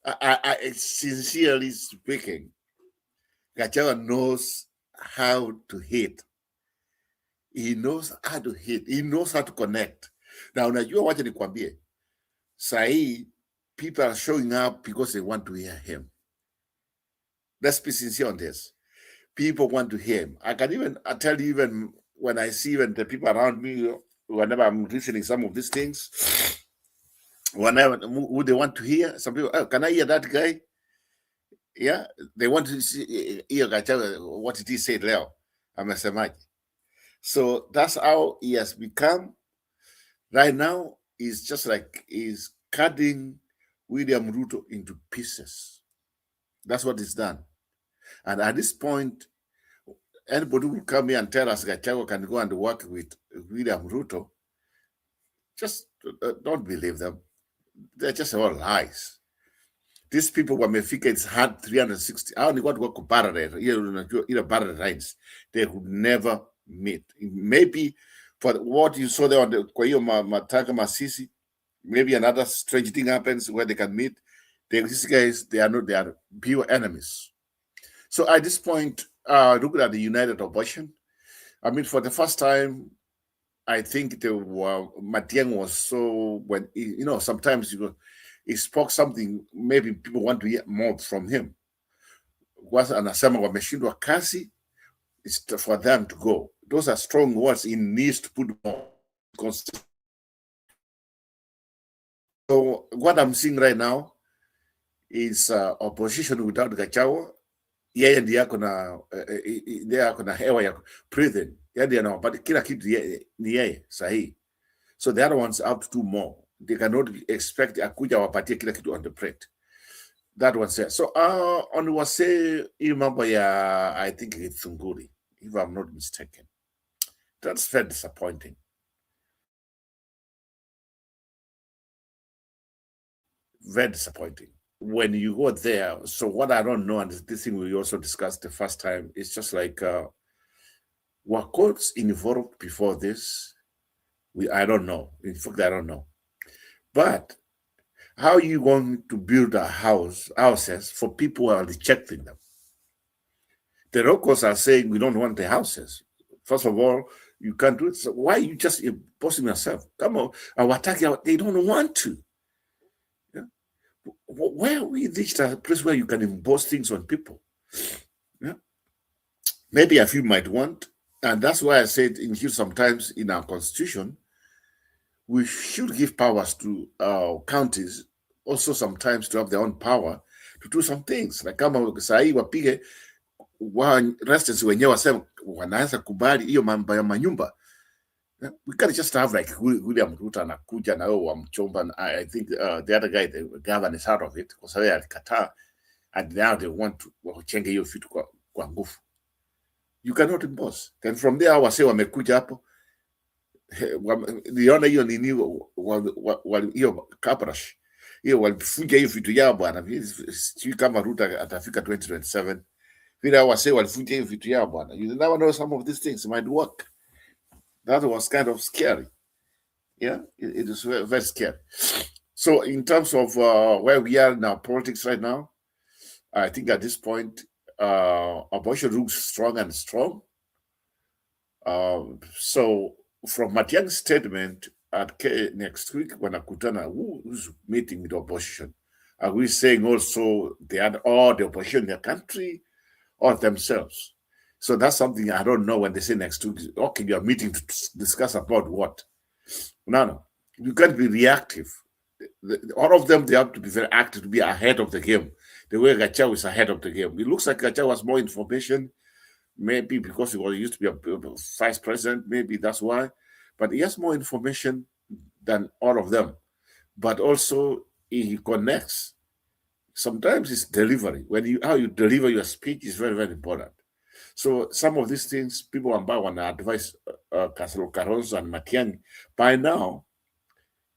I sincerely speaking, Gachagua knows how to hit. He knows how to hit. He knows how to connect. Now, unajua waje nikwambie. Sahi, people are showing up because they want to hear him. Let's be sincere on this. People want to hear him. I tell you, even when I see even the people around me, whenever I'm listening some of these things, whenever who they want to hear, some people, oh, can I hear that guy? Yeah, they want to hear what did he say, Leo? So that's how he has become. Right now, he's just like he's cutting William Ruto into pieces. That's what he's done. And at this point, anybody who will come here and tell us Gachagua can go and work with William Ruto, just don't believe them. They're just all lies. These people were Mefika, it's hard 360. I only got to work with parallel, parallel lines. They would never meet. Maybe for what you saw there on the Kwayo Mataka Masisi, maybe another strange thing happens where they can meet. These guys, they are pure enemies. So at this point, looking at the united opposition, I mean, for the first time, I think Matiang was so, when, sometimes he spoke something, maybe people want to hear more from him. Was anasema wameshindwa kasi, it's for them to go. Those are strong words. He needs to put more. So what I'm seeing right now is opposition without Gachagua. Yeye ndiye ako na hewa ya breathing. Yeye ndiye anapata kila kitu ni yeye sahihi. So the other ones have to do more. They cannot expect akuja wapatie kila kitu on the plate. That one said. So on was say hii mambo ya I think it's Thunguri. if I'm not mistaken. That's very disappointing. Very disappointing. When you go there, so what I don't know, and this thing we also discussed the first time, it's just like, were courts involved before this? I don't know. In fact, I don't know. But how are you going to build houses for people who are rejecting them? The locals are saying we don't want the houses. First of all, you can't do it. So why are you just imposing yourself? Come on, our attack, they don't want to. Yeah? Where we reached a place where you can impose things on people. Yeah? Maybe a few might want, and that's why I said in here sometimes in our constitution, we should give powers to counties also sometimes to have their own power to do some things. Like kama sahii wapige residents wenyewe wasema wanaanza kubali hiyo mambo ya manyumba. We can't just have like William Ruto anakuja na wao wamchomba. I think the other guy, the governor, is out of it kwa sababu alikataa, and now they want to wachenge hiyo vitu kwa nguvu. You cannot impose. Then from there wase wamekuja hapo, niona hiyo nini hiyo kaprash hiyo walifunja hiyo vitu yao bwana. Sijui kama Ruto atafika 2027 vile wase walifunja hiyo vitu yao bwana. You never know, some of these things might work. That was kind of scary. Yeah, it is very, very scary. So in terms of where we are in our politics right now, I think at this point, abortion looks strong and strong. So from Matiang's statement at next week, when Akutana, who's meeting with the opposition, are we saying also they had all the opposition in their country or themselves? So that's something I don't know when they say next week. Okay, you are meeting to discuss about what? No. You can't be reactive. All of them, they have to be very active, to be ahead of the game. The way Gachagua is ahead of the game. It looks like Gachagua has more information, maybe because he used to be a vice president, maybe that's why. But he has more information than all of them. But also, he connects. Sometimes it's delivery. How you deliver your speech is very, very important. So some of these things, people ambao wana advise Kalonzo and Matiang'i, by now,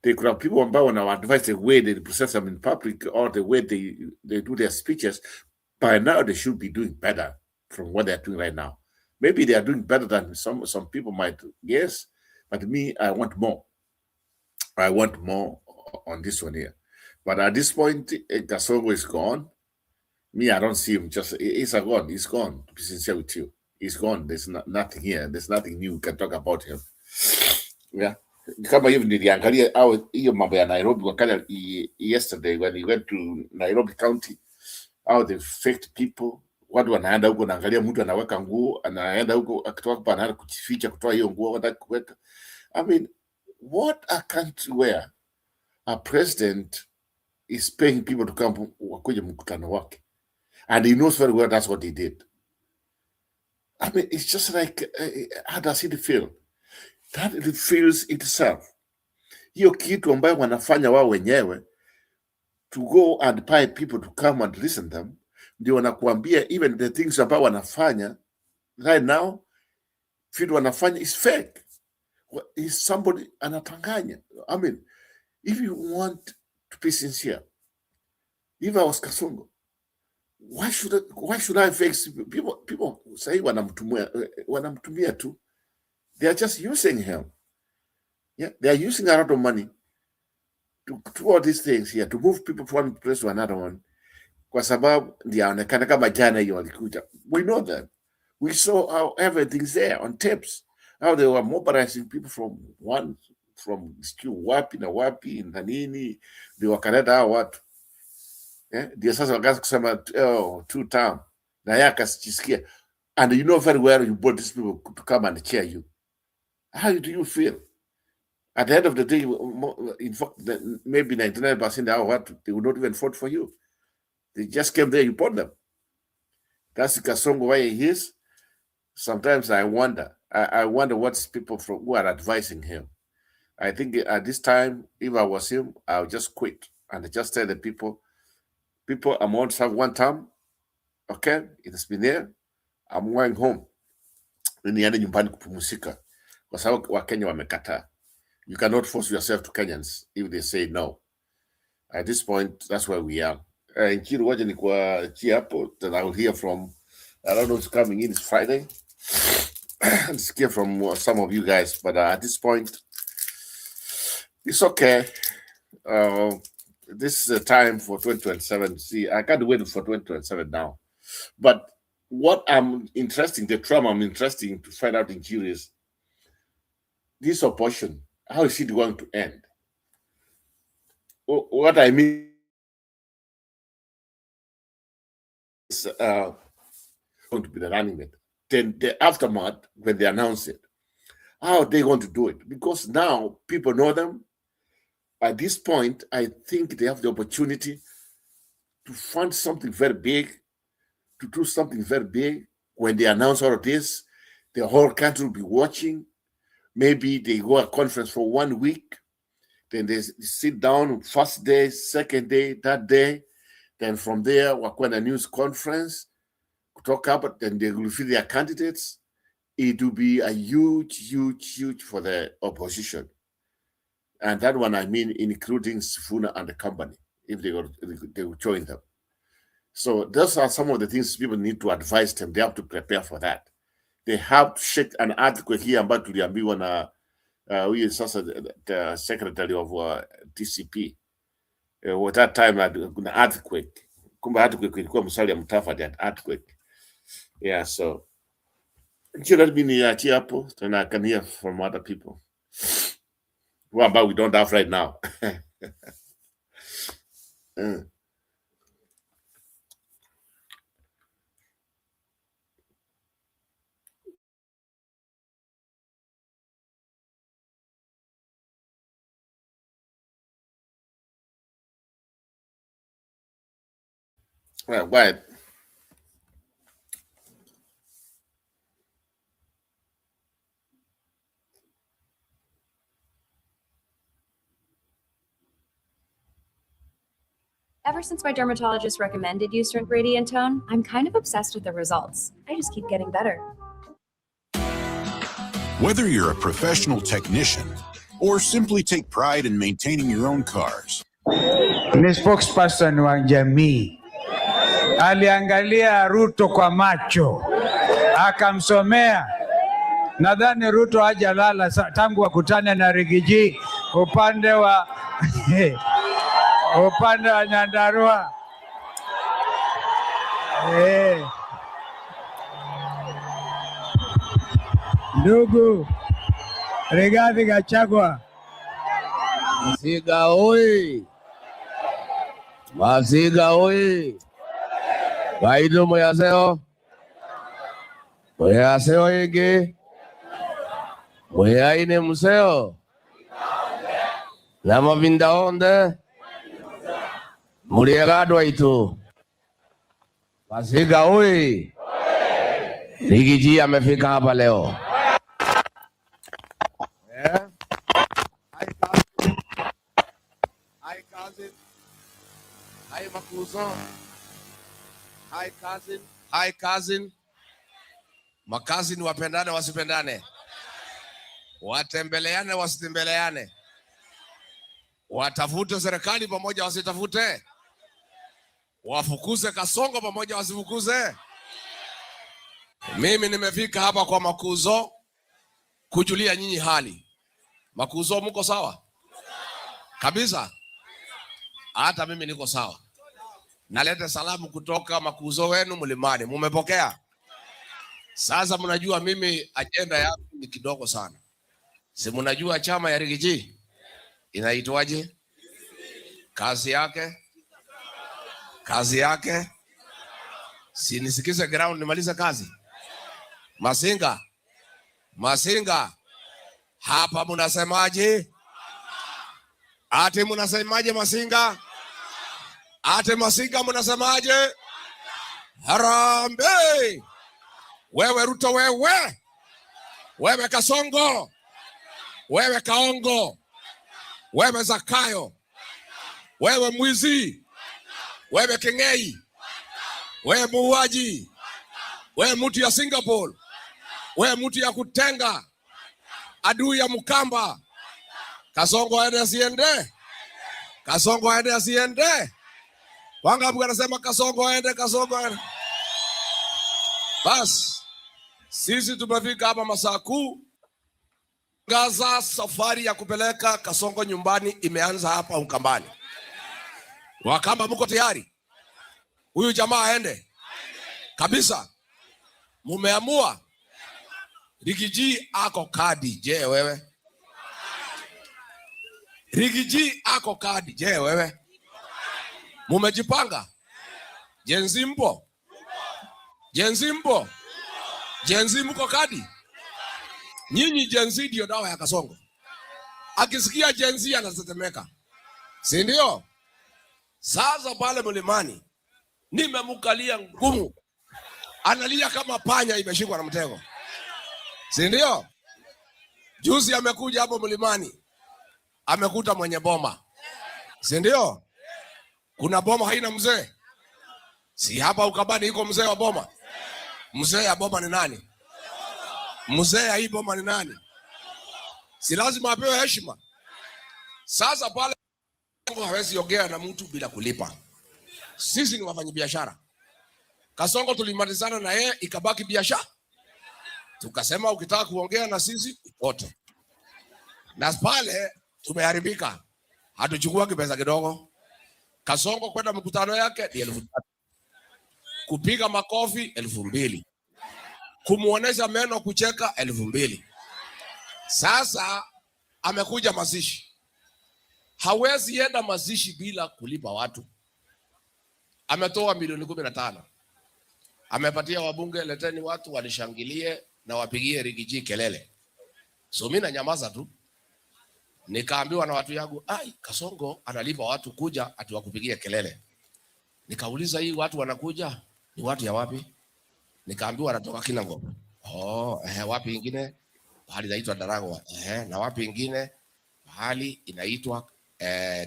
they could have people ambao wana advise the way they present them in public or the way they do their speeches. By now, they should be doing better from what they're doing right now. Maybe they are doing better than some people might guess, but me, I want more. I want more on this one here. But at this point, Kasongo is gone. Me, I don't see him. He's gone. He's gone. To be sincere with you, he's gone. There's nothing here. There's nothing new we can talk about him. Yeah. Kama hivi niliangalia au hiyo mambo ya Nairobi wakati yesterday when he went to Nairobi County, how they faked people. Watu wanaenda huko naangalia mtu anaweka nguo, anaenda huko akitoka hapa anaenda kujificha kutoa hiyo nguo wanataka kuweka. I mean, what a country where a president is paying people to come wakuje mkutano wake. And he knows very well that's what he did. I mean, it's just like, how does it feel? That it feels itself. Hiyo kitu ambayo wanafanya wao wenyewe, to go and pay people to come and listen to them, ndio wanakuambia even the things ambao wanafanya right now, vitu wanafanya is fake. Is somebody anatanganya. I mean, if you want to be sincere, if I was Kasongo, why should I fix people say wanamtumia tu? They are just using him. Yeah, they are using a lot of money to do all these things here, to move people from one place to another one. Kwa sababu ndio anaonekana kama jana hiyo walikuja. We know that. We saw how everything's there on tapes. How they were mobilizing people from wapi na wapi na nini, ndio wakaleta hao watu. Ndio sasa wakaanza kusema two term na yeye akasikia. And you know very well you brought these people to come and cheer you. How do you feel? At the end of the day, in fact, maybe 99% of what they would not even vote for you. They just came there, you bought them. That's Kasongo why he is. Sometimes I wonder. I wonder what's people who are advising him. I think at this time, if I was him, I would just quit and just tell the people, I'm going to have one term. Okay, it has been there. I'm going home. niende nyumbani kupumzika, kwa sababu Wakenya wamekataa. You cannot force yourself to Kenyans if they say no. At this point, that's where we are. Nchini waje ni kwa hapo, that I will hear from, I don't know who's coming in, it's Friday. Let's hear from some of you guys, but at this point, it's okay. This is a time for 2027. See, I can't wait for 2027 now. But what I'm interested to find out in Chile is this opposition. How is it going to end? What I mean is going to be the running mate. Then the aftermath, when they announce it, how are they going to do it? Because now people know them. At this point, I think they have the opportunity to fund something very big, to do something very big. When they announce all of this, the whole country will be watching. Maybe they go a conference for 1 week. Then they sit down first day, second day, that day. Then from there, we're going to a news conference, talk about, then they will fill their candidates. It will be a huge for the opposition. And that one, I mean, including Sifuna and the company, if they will join them. So those are some of the things people need to advise them. They have to prepare for that. They have to shake an earthquake here ambayo tuliambiwa na huyu sasa the secretary of TCP. At that time kuna earthquake. Kumbe earthquake ilikuwa Musalia Mudavadi earthquake. Yeah, so let me niachie hapo, then I can hear from other people. What about we don't have right now? Well, why? Ever since my dermatologist recommended use drink Radiant Tone, I'm kind of obsessed with the results. I just keep getting better. Whether you're a professional technician or simply take pride in maintaining your own cars. Ni spokesperson wa jamii aliangalia Ruto kwa macho akamsomea. Nadhani Ruto hajalala tangu wakutane na Rigiji upande wa upande wa Nyandarua. Ndugu Rigathi Gachagua. Masiga oi. Masiga oi. Waido moyaseo. Moyaseo ige. Moyaine museo. Lama vinda onde. Muriagadwa itu. Masiga oi. Rigiji amefika hapa leo. Hi, Makuzo. Hi, cousin. Hi, cousin. Makazini wapendane wasipendane. Watembeleane wasitembeleane. Watafute serikali pamoja wasitafute. Wafukuze Kasongo pamoja wasifukuze. Mimi nimefika hapa kwa Makuzo kujulia nyinyi hali. Makuzo mko sawa? Kabisa. Hata mimi niko sawa. Naleta salamu kutoka Makuzo wenu Mlimani. Mumepokea? Sasa mnajua mimi agenda yangu ni kidogo sana. Si mnajua chama ya Rigiji inaitwaje? Kazi yake. Si nisikize ground nimalize kazi. Masinga. Hapa mnasemaje? Ate mnasemaje Masinga? Ate Masinga mnasemaje? Harambe! Wewe Ruto wewe Kasongo, wewe Kaongo, wewe Zakayo, wewe mwizi, wewe Kengei, wewe muuaji, wewe mtu ya Singapore, We mtu ya kutenga, adui ya Mkamba. Kasongo aende asiende? Kasongo aende asiende? Wangapi wanasema Kasongo aende, Kasongo aende? Bas, sisi tumefika hapa Machakos. Gaza safari ya kupeleka Kasongo nyumbani imeanza hapa Ukambani. Wakamba mko tayari? Huyu jamaa aende? Kabisa. Mumeamua? Rigiji ako kadi, je wewe? Rigiji ako kadi, je wewe? Mumejipanga? Jenzi mpo? Jenzi mpo? Jenzi mko kadi? Nyinyi jenzi ndio dawa ya Kasongo. Akisikia jenzi anatetemeka. Si ndio? Sasa pale mlimani nimemkalia ngumu. Analia kama panya imeshikwa na mtego. Si ndio? Juzi amekuja hapo mlimani. Amekuta mwenye boma. Si ndio? Kuna boma haina mzee. Si hapa Ukambani iko mzee wa boma. Mzee ya boma ni nani? Mzee ya hii boma ni nani? Si lazima apewe heshima. Sasa pale hawezi ongea na mtu bila kulipa. Sisi ni wafanyabiashara. Kasongo tulimalizana na yeye ikabaki biashara. Tukasema ukitaka kuongea na sisi upote. Na pale tumeharibika. Hatuchukua pesa kidogo. Kasongo kwenda mkutano yake ni 1,000. Kupiga makofi 2,000. Kumuonesha meno kucheka 2,000. Sasa amekuja mazishi. Hawezi enda mazishi bila kulipa watu. Ametoa milioni 15. Amepatia wabunge, leteni watu walishangilie na wapigie Rigiji kelele. So mimi nanyamaza tu. Nikaambiwa na watu yangu, ai Kasongo analipa watu kuja ati wakupigie kelele. Nikauliza hii watu wanakuja ni watu ya wapi? Nikaambiwa wanatoka Kinango. Wapi ingine? Bahali inaitwa Daragwa. Na wapi ingine? Bahali inaitwa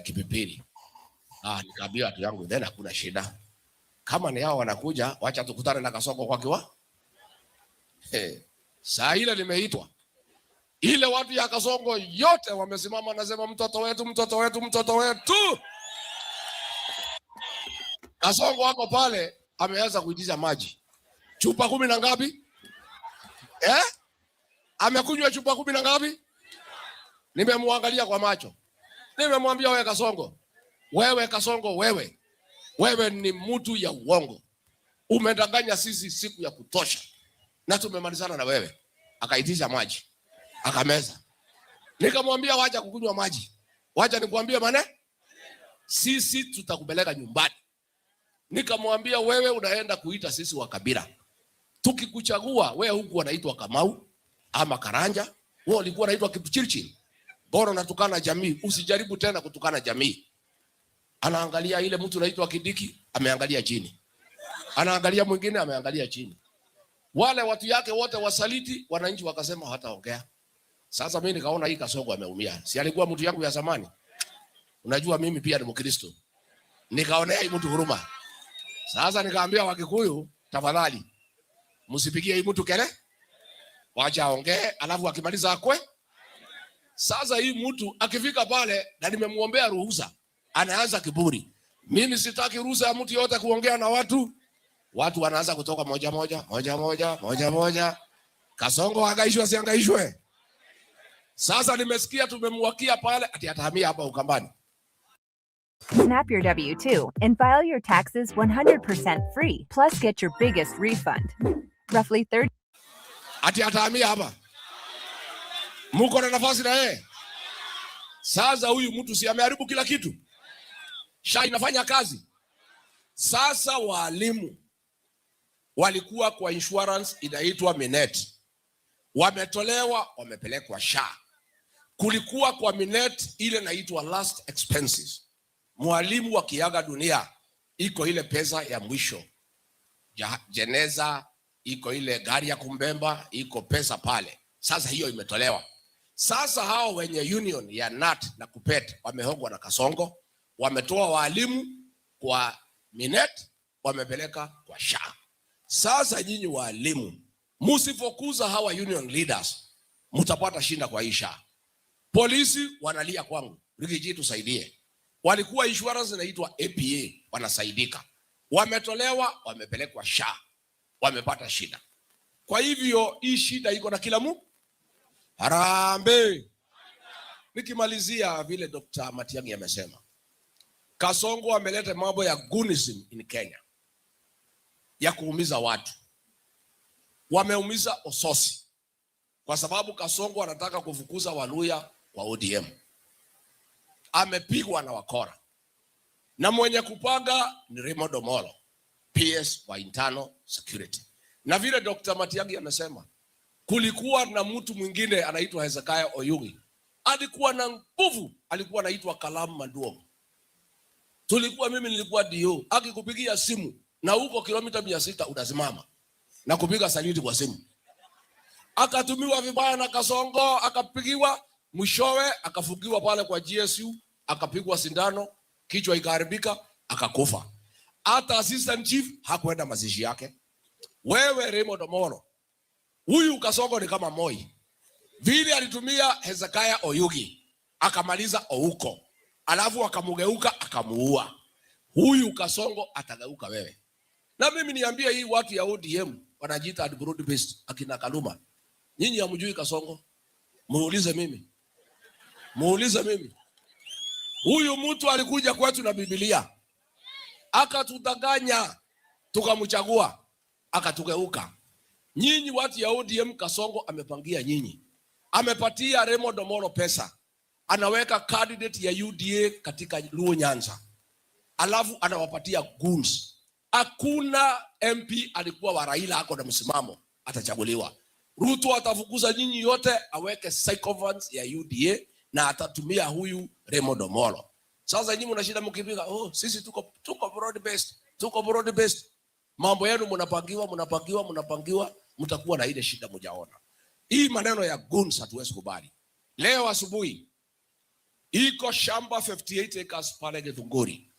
Kipipiri. Nikaambiwa watu yangu then hakuna shida. Kama ni hao wanakuja, wacha tukutane na Kasongo kwa kiwa. Saa ile limeitwa. Ile watu ya Kasongo yote wamesimama nasema mtoto wetu, mtoto wetu, mtoto wetu. Kasongo wako pale ameanza kuitisha maji. Chupa 10 na ngapi? Amekunywa chupa 10 na ngapi? Nimemwangalia kwa macho. Nimemwambia wewe Kasongo. Wewe Kasongo wewe. Wewe ni mtu ya uongo. Umedanganya sisi siku ya kutosha. Na tumemalizana na wewe. Akaitisha maji. Akameza. Nikamwambia wacha kukunywa maji. Wacha nikwambie mane. Sisi tutakupeleka nyumbani. Nikamwambia wewe unaenda kuita sisi wa kabila. Tukikuchagua wewe huku wanaitwa Kamau ama Karanja, wewe ulikuwa unaitwa Kipchirchir. Bora unatukana jamii, usijaribu tena kutukana jamii. Anaangalia ile mtu anaitwa Kidiki, ameangalia chini. Anaangalia mwingine ameangalia chini. Wale watu yake wote wasaliti, wananchi wakasema hataongea. Sasa mimi nikaona hii Kasongo ameumia. Si alikuwa mtu yangu ya zamani. Unajua mimi pia ni Mkristo. Nikaonea hii mtu huruma. Sasa nikaambia Wakikuyu, tafadhali msipigie hii mtu kelele. Wacha aongee, alafu akimaliza akwe. Sasa hii mtu akifika pale na nimemuombea ruhusa, anaanza kiburi. Mimi sitaki ruhusa ya mtu yote kuongea na watu. Watu wanaanza kutoka moja moja. Kasongo angaishwe asiangaishwe. Sasa nimesikia tumemwakia pale ati atahamia hapa Ukambani. Snap your W-2 and file your taxes 100% free. Plus get your biggest refund. Roughly 30. Ati atahamia hapa. Muko na nafasi na yeye. Sasa huyu mtu si ameharibu kila kitu. SHA inafanya kazi. Sasa walimu walikuwa kwa insurance inaitwa Minet. Wametolewa, wamepelekwa SHA. Kulikuwa kwa Minet ile inaitwa last expenses. Mwalimu wakiaga dunia, iko ile pesa ya mwisho. Jeneza, iko ile gari ya kumbemba, iko pesa pale. Sasa hiyo imetolewa. Sasa hao wenye union ya NAT na KUPPET wamehongwa na Kasongo, wametoa walimu kwa Minet, wamepeleka kwa SHA. Sasa nyinyi walimu, Musifokuza hawa union leaders, mutapata shinda kwa isha. Polisi wanalia kwangu, Rigiji tusaidie. Walikuwa insurance inaitwa APA, wanasaidika. Wametolewa, wamepelekwa SHA, wamepata shida. Kwa hivyo hii shida iko na kila mtu. Harambe. Nikimalizia vile Dr. Matiang'i amesema, Kasongo ameleta mambo ya goonism in Kenya, ya kuumiza watu. Wameumiza Ososi kwa sababu Kasongo anataka kufukuza Waluya kwa ODM. Amepigwa na wakora, na mwenye kupanga ni Raymond Omolo, PS wa internal security. Na vile Dr. Matiang'i amesema, kulikuwa na mtu mwingine anaitwa Hezekiah Oyugi, alikuwa na nguvu, alikuwa anaitwa Kalamu Maduong. Mimi nilikuwa DO, akikupigia simu na huko kilomita 600 unasimama na kupiga saluti kwa simu. Akatumiwa vibaya na Kasongo, akapigiwa, mwishowe akafugiwa pale kwa GSU, akapigwa sindano, kichwa ikaharibika, akakufa. Hata assistant chief hakuenda mazishi yake. Wewe Raymond Omolo, huyu Kasongo ni kama Moi. Vile alitumia Hezekiah Oyugi, akamaliza Ouko, alafu akamugeuka akamuua. Huyu Kasongo atageuka wewe. Na mimi niambia hii watu ya ODM wanajiita ad broad based, akina Kaluma. Nyinyi hamjui Kasongo? Muulize mimi. Huyu mtu alikuja kwetu na Biblia, akatudanganya, tukamchagua, akatugeuka. Nyinyi watu ya ODM, Kasongo amepangia nyinyi. Amepatia Raymond Omolo pesa, anaweka candidate ya UDA katika Luo Nyanza, alafu anawapatia goons. Hakuna MP alikuwa wa Raila ako na msimamo atachaguliwa. Ruto atafukuza nyinyi yote, aweke sycophants ya UDA na atatumia huyu Raymond Omolo. Sasa nyinyi mnashinda mkipiga, sisi tuko broad based. Mambo yenu mnapangiwa, mtakuwa na ile shida mjaona. Hii maneno ya goons hatuwezi kubali. Leo asubuhi iko shamba 58 acres pale Githunguri,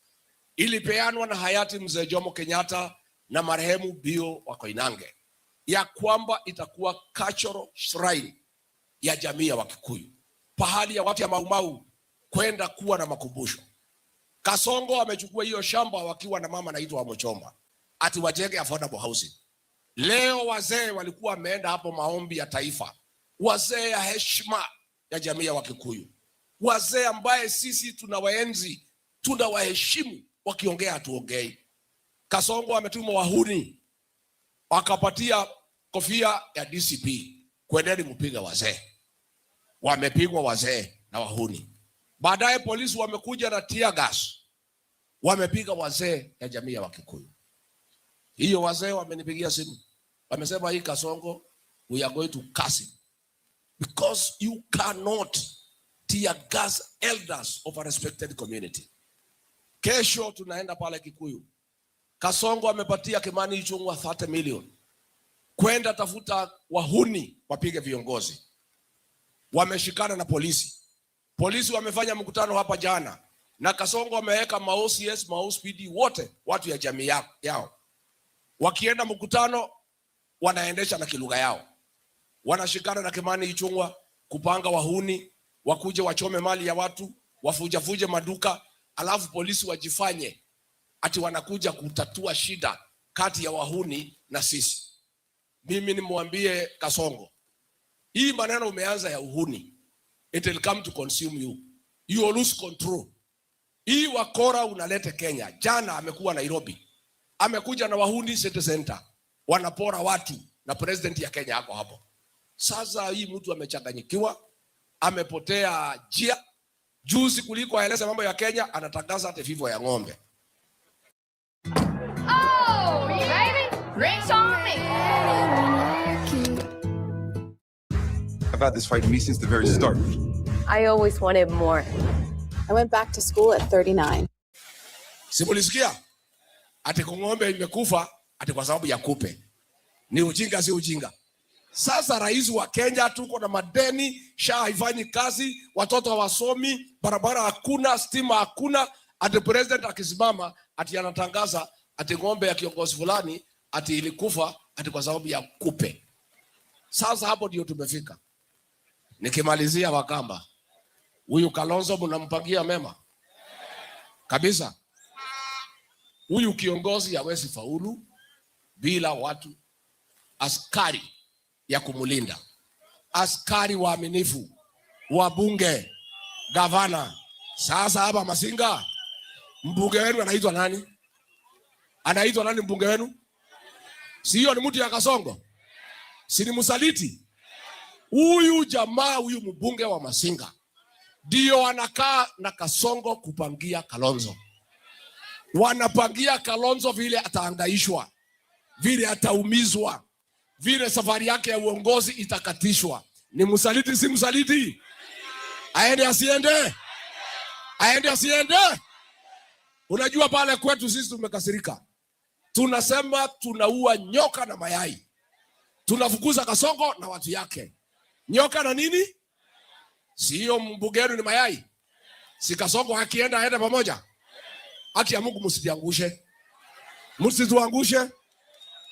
ilipeanwa na hayati Mzee Jomo Kenyatta na marehemu Bio wa Koinange, ya kwamba itakuwa cultural shrine ya jamii ya Wakikuyu, pahali ya watu ya Maumau kwenda kuwa na makumbusho. Kasongo amechukua hiyo shamba wakiwa na mama anaitwa Wamuchomba, ati wajenge affordable housing. Leo wazee walikuwa wameenda hapo maombi ya taifa, wazee ya heshima ya jamii ya Wakikuyu, wazee ambaye sisi tunawaenzi, tunawaheshimu, wakiongea hatuongei. Kasongo ametuma wahuni, wakapatia kofia ya DCP, kwendeni mpiga wazee. Wamepigwa wazee na wahuni. Baadaye polisi wamekuja na tear gas, wamepiga wazee ya jamii ya Wakikuyu. Hiyo wazee wamenipigia simu, wamesema hii Kasongo, we are going to curse him because you cannot tear gas elders of a respected community. Kesho tunaenda pale Kikuyu. Kasongo amepatia Kimani Ichung'wah 30 million kwenda tafuta wahuni wapige viongozi. Wameshikana na polisi. Polisi wamefanya mkutano hapa jana, na Kasongo ameweka ma-OCS, ma-OCPD wote watu ya jamii yao. Wakienda mkutano wanaendesha na kilugha yao. Wanashikana na Kimani Ichung'wah kupanga wahuni wakuje wachome mali ya watu, wafuje maduka, alafu polisi wajifanye ati wanakuja kutatua shida kati ya wahuni na sisi. Mimi nimwambie Kasongo, hii maneno umeanza ya uhuni, it will come to consume you. You will lose control. Hii wakora unalete Kenya. Jana amekuwa Nairobi, amekuja na wahuni city center, wanapora watu, na president ya Kenya hapo hapo. Sasa hii mtu amechanganyikiwa, amepotea njia. Juzi kuliko aeleza mambo ya Kenya, anatangaza ate vivo ya ng'ombe. Oh, baby, drinks on me. I've had this fight in me since the very start. I always wanted more. I went back to school at 39. Simulisikia? Ati ng'ombe imekufa ati kwa sababu ya kupe. Ni ujinga, si ujinga. Sasa rais wa Kenya, tuko na madeni, SHA haifanyi kazi, watoto hawasomi, barabara hakuna, stima hakuna. Ati president akisimama ati anatangaza ati ng'ombe ya kiongozi fulani ati ilikufa ati kwa sababu ya kupe. Sasa hapo ndio tumefika. Nikimalizia Wakamba, huyu Kalonzo mnampangia mema kabisa. Huyu kiongozi hawezi faulu bila watu askari ya kumulinda, askari waaminifu, wabunge, gavana. Sasa hapa Masinga, mbunge wenu anaitwa nani? Anaitwa nani mbunge wenu? Sio ni mtu ya Kasongo? Si ni msaliti? Huyu jamaa, huyu mbunge wa Masinga ndio anakaa na Kasongo kupangia Kalonzo. Wanapangia Kalonzo vile ataangaishwa, vile ataumizwa, vile safari yake ya uongozi itakatishwa. Ni msaliti si msaliti? Aende asiende? Aende asiende? Unajua pale kwetu sisi tumekasirika. Tunasema tunaua nyoka na mayai. Tunafukuza Kasongo na watu yake. Nyoka na nini? Sio mbunge wenu ni mayai. Si Kasongo akienda aende pamoja. Haki ya Mungu msituangushe. Msituangushe.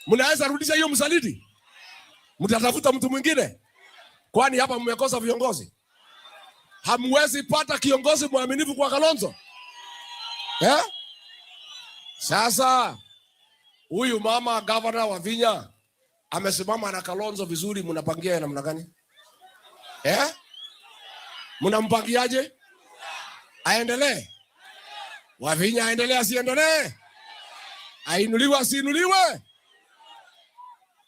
Mnaweza rudisha hiyo msaliti? Mtatafuta mtu mwingine? Kwani hapa mmekosa viongozi? Hamwezi pata kiongozi mwaminifu kwa Kalonzo? Sasa huyu mama governor wa Vinya amesimama na Kalonzo vizuri, mnapangia namna gani? Mnampangiaje? Aendelee? Wa Vinya aendelee asiendelee? Ainuliwe asiinuliwe?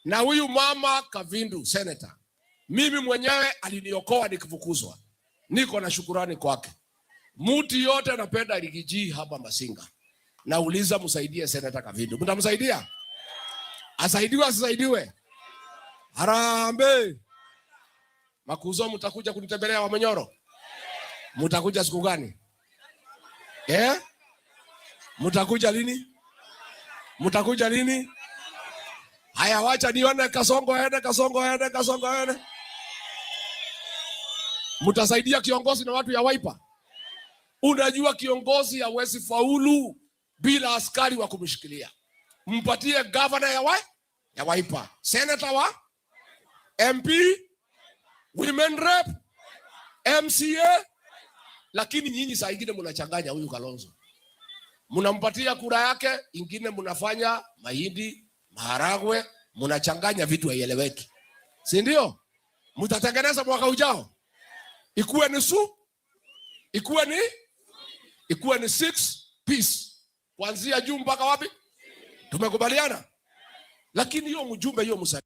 Na huyu mama Kavindu senator, mimi mwenyewe aliniokoa nikifukuzwa. Niko na shukurani kwake. Mtu yote anapenda Rigiji hapa Masinga. Nauliza msaidie senator Kavindu. Mtamsaidia? Asaidiwe asisaidiwe? Harambe. Makuzo mtakuja kunitembelea Wamanyoro? Mtakuja siku gani? Mtakuja lini? Mtakuja lini? Haya, wacha nione Kasongo aende, Kasongo aende, Kasongo aende. Mtasaidia kiongozi na watu ya Wiper? Unajua kiongozi hawezi faulu bila askari wa kumshikilia. Mpatie governor ya Wiper, senator wa MP, women rep, MCA. Lakini nyinyi saa ingine mnachanganya huyu Kalonzo. Mnampatia kura yake, ingine mnafanya mahindi, maharagwe, mnachanganya vitu haieleweki. Si ndio? Mtatengeneza mwaka ujao ikuwe ni ikuwe ni 6 piece kuanzia juu mpaka wapi? Tumekubaliana? Lakini hiyo mjumbe hiyo msa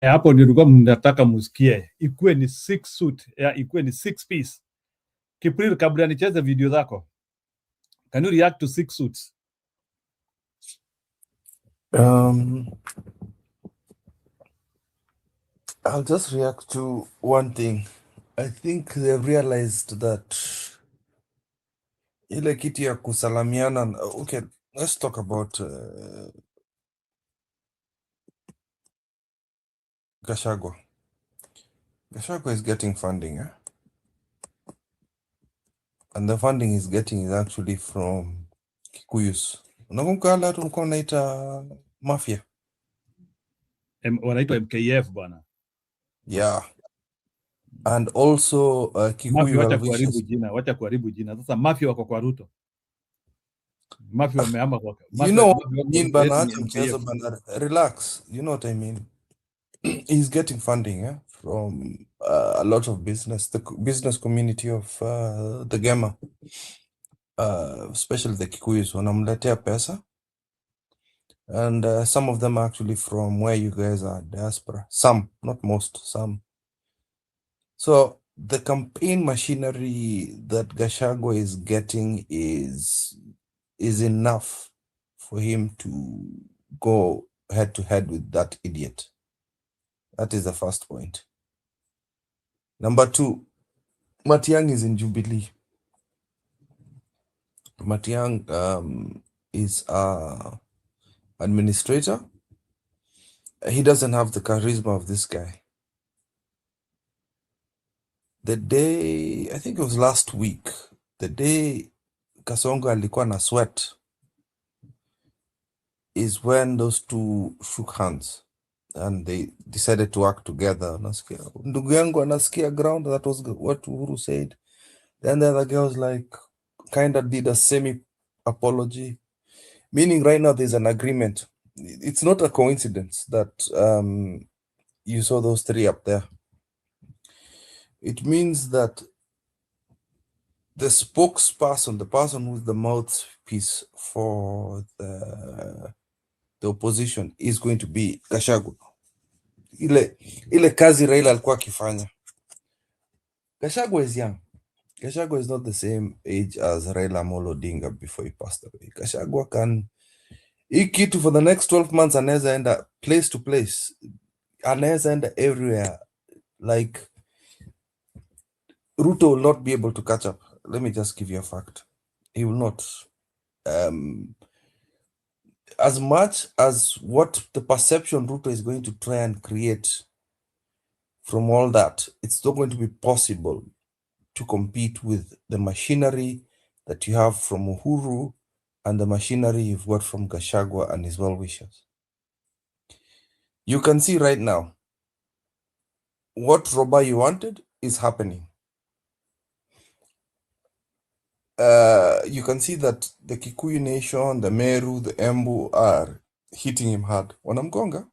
hapo ndio tulikuwa mnataka musikie ikuwe ni 6 suit, ikuwe ni 6 piece. Kipril, kabla nicheze video zako, can you react to 6 suits? I'll just react to one thing. I think they've realized that ile kitu ya kusalamiana. Okay, let's talk about Gachagua. Gachagua is getting funding, and the funding is getting is actually from Kikuyus. Unakumbuka wale watu walikuwa wanaita mafia? Wanaitwa MKF bwana. Yeah. And also Kikuyu wacha kuharibu jina. Sasa mafia wako kwa Ruto. Mafia wameama kwa. You know what I mean, bana, relax. You know what I mean? He's getting funding from a lot of business, the business community of the Gema, especially the Kikuyus, wanamletea pesa. And some of them are actually from where you guys are, diaspora. Some, not most, some. So the campaign machinery that Gachagua is getting is enough for him to go head to head with that idiot. That is the first point. Number 2, Matiang'i is in Jubilee. Matiang'i is a administrator. He doesn't have the charisma of this guy. The day, I think it was last week, the day Kasongo alikuwa na sweat is when those two shook hands and they decided to work together. Nasikia ndugu yangu anasikia ground. That was what Uhuru said. Then the other girls like kind of did a semi apology, meaning right now there's an agreement. It's not a coincidence that you saw those three up there. It means that the spokesperson, the person who's the mouthpiece for the opposition, is going to be Gachagua. Ile kazi Raila alikuwa akifanya. Gachagua is young. Gachagua is not the same age as Raila Amolo Odinga before he passed away. Gachagua can kitu for the next 12 months anaweza enda place to place. Anaweza enda everywhere. Like Ruto will not be able to catch up. Let me just give you a fact. He will not. As much as what the perception Ruto is going to try and create from all that, it's not going to be possible to compete with the machinery that you have from Uhuru and the machinery you've got from Gachagua and his well-wishers. You can see right now, what Roba you wanted is happening. You can see that the Kikuyu Nation, the Meru, the Embu are hitting him hard. Wanamgonga.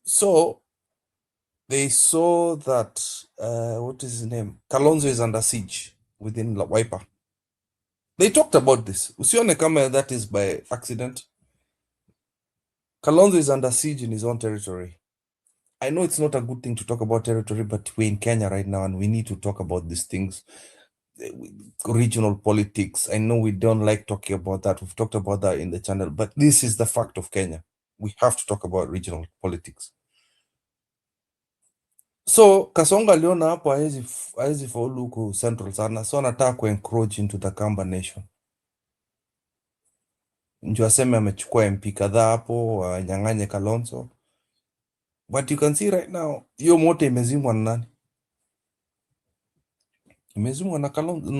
So they saw that, what is his name? Kalonzo is under siege within Wiper. They talked about this. Usione kama that is by accident. Kalonzo is under siege in his own territory. I know it's not a good thing to talk about territory, but we're in Kenya right now and we need to talk about these things. Regional politics. I know we don't like talking about that. We've talked about that in the channel, but this is the fact of Kenya. We have to talk about regional politics. So Kasonga aliona hapo haezi faulu huko Central sana, so anataka kuencroach into the Kamba Nation. Ndio aseme amechukua MP kadhaa hapo, wanyang'anye Kalonzo. But you can see right now, hiyo moto imezimwa na nani? Imezimwa na Kalonzo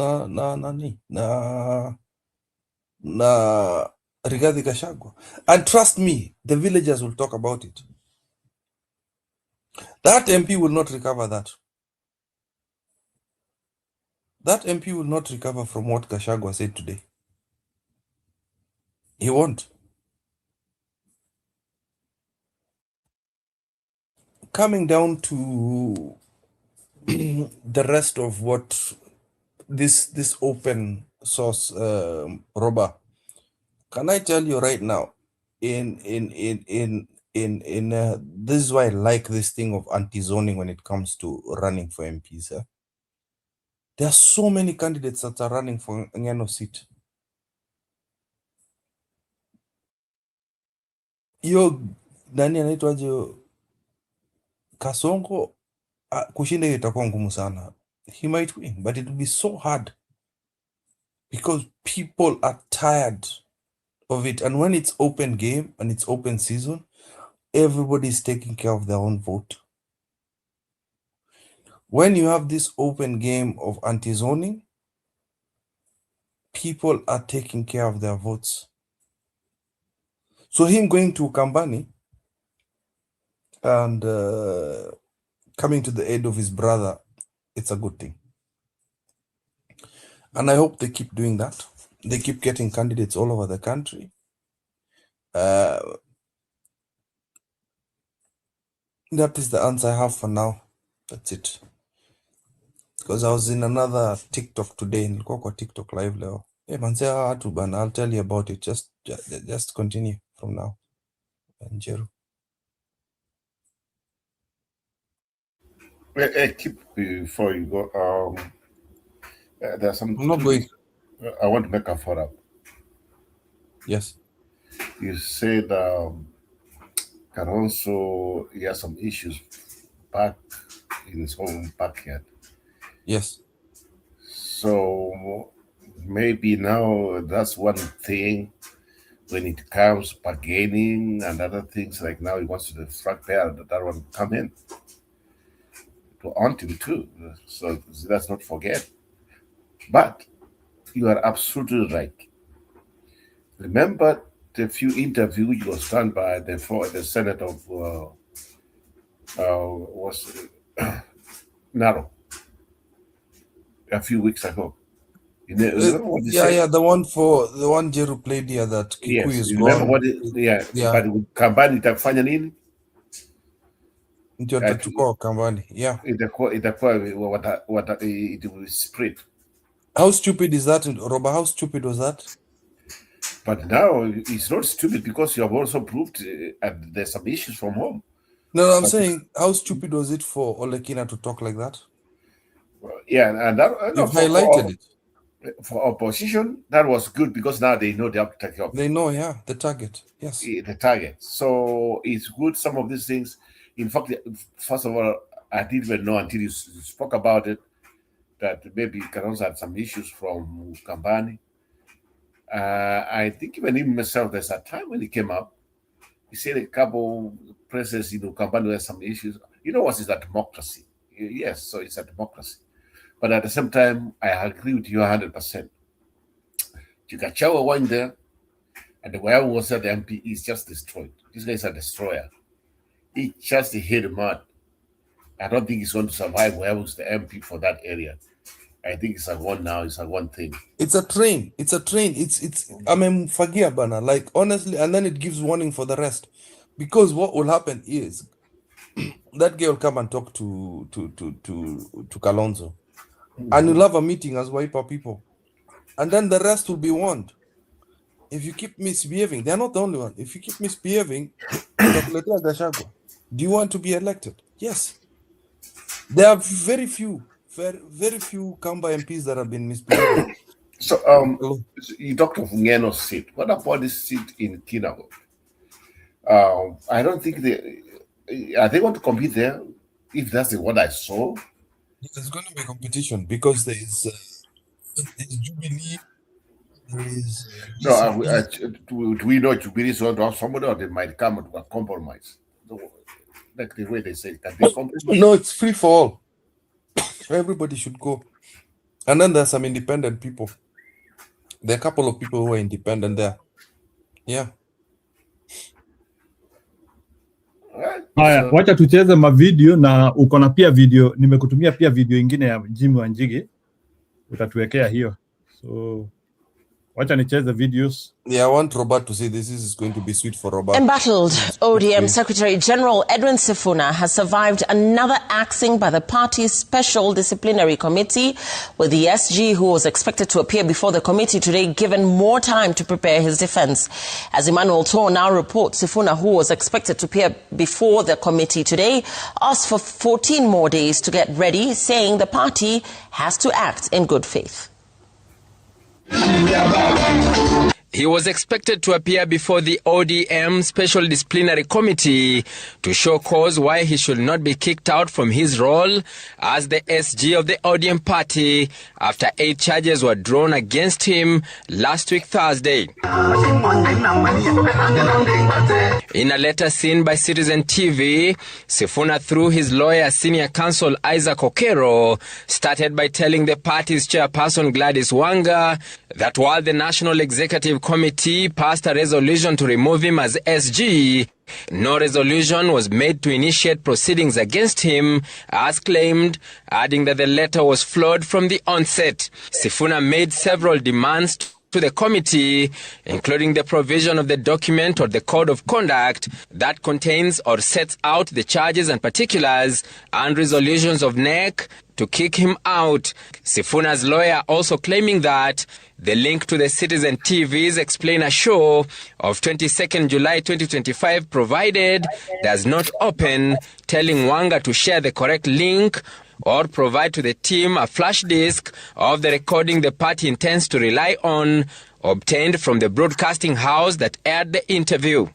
na Rigathi Gachagua. And trust me, the villagers will talk about it. That MP will not recover that. That MP will not recover from what Gachagua said today. He won't. Coming down to the rest of what this open source Roba, can I tell you right now, this is why I like this thing of anti-zoning when it comes to running for MPs. There are so many candidates that are running for Ngeno seat. Yo nani anaitwaje Kasongo, kushinda hiyo itakuwa ngumu sana. He might win, but it will be so hard because people are tired of it. And when it's open game and it's open season, everybody is taking care of their own vote. When you have this open game of anti-zoning, people are taking care of their votes. So him going to Kambani and coming to the aid of his brother, it's a good thing. And I hope they keep doing that. They keep getting candidates all over the country. That is the answer I have for now. That's it. Because I was in another TikTok today. Nilikuwa kwa TikTok live leo. Hey, manzea watu bana, I'll tell you about it. Just continue from now. Njeru. Keep before you go. There's some. I'm not going. I want to make a follow-up. Yes. You said Kalonzo, he has some issues back in his own backyard. Yes. So maybe now that's one thing when it comes bargaining and other things, like now he wants to the front pair that one come in to haunt him too. So let's not forget. But you are absolutely right. Remember the few interview which was done by the Senate of was Naro a few weeks ago. You remember what he said? The one Jeru played here that Kikuyu Yes, is you remember gone. what? But Kambani itafanya nini? Ndio atachukua Kambani. Yeah. Itakuwa it will spread. How stupid is that, Roba? How stupid was that? But now it's not stupid because you have also proved there's some issues from home. No, I'm saying, how stupid was it for Olekina to talk like that? Yeah, and that you highlighted it. For opposition, that was good because now they know they have to take up. They know, the target. Yes. The target. So it's good, some of these things. In fact, first of all, I didn't even know until you spoke about it that maybe Kalonzo had some issues from Kambani. I think even him myself, there's a time when he came up, he said a couple places, Kambani has some issues. You know what is that democracy? Yes, so it's a democracy. But at the same time, I agree with you 100%. Chikachawa went there, and the way I was said the MP is just destroyed. This guy is a destroyer. He just hit him mud. I don't think he's going to survive whoever was the MP for that area. I think it's a one now. It's a one thing. It's a train. It's I mean, Fagia Bana, like honestly, and then it gives warning for the rest. Because what will happen is that guy will come and talk to Kalonzo. And you'll have a meeting as Wiper people. And then the rest will be warned. If you keep misbehaving, they're not the only one. If you keep misbehaving, do you want to be elected? Yes. There are very few Kamba MPs that have been misbehaving. So, you talked of Ngeno's seat. What about this seat in Kinago? I don't think are they going to compete there? If that's what I saw. There's going to be competition because there is Jubilee. There is. Do we know Jubilee is going to have somebody, or they might come to a compromise? Like the way they say, can they compromise? No, it's free for all. Everybody should go. And then there's some independent people. There are a couple of people who are independent there. Yeah. Haya, wacha tucheze mavideo na uko na pia video, nimekutumia pia video ingine ya Jimmy Wanjigi, utatuwekea hiyo. So wacha nicheze videos. Yeah, I want Robert to say this is going to be sweet for Robert. Embattled ODM Secretary General Edwin Sifuna has survived another axing by the party's Special Disciplinary Committee, with the SG, who was expected to appear before the committee today, given more time to prepare his defense. As Emmanuel Tor now reports, Sifuna, who was expected to appear before the committee today, asked for 14 more days to get ready, saying the party has to act in good faith. He was expected to appear before the ODM Special Disciplinary Committee to show cause why he should not be kicked out from his role as the SG of the ODM party after 8 charges were drawn against him last week Thursday. In a letter seen by Citizen TV, Sifuna, through his lawyer, Senior Counsel Isaac Okero, started by telling the party's chairperson Gladys Wanga that while the National Executive Committee passed a resolution to remove him as SG, no resolution was made to initiate proceedings against him, as claimed, adding that the letter was flawed from the onset. Sifuna made several demands to the committee, including the provision of the document or the code of conduct that contains or sets out the charges and particulars and resolutions of NEC to kick him out. Sifuna's lawyer also claiming that the link to the Citizen TV's Explainer show of 22nd July 2025 provided does not open, telling Wanga to share the correct link or provide to the team a flash disk of the recording the party intends to rely on, obtained from the broadcasting house that aired the interview.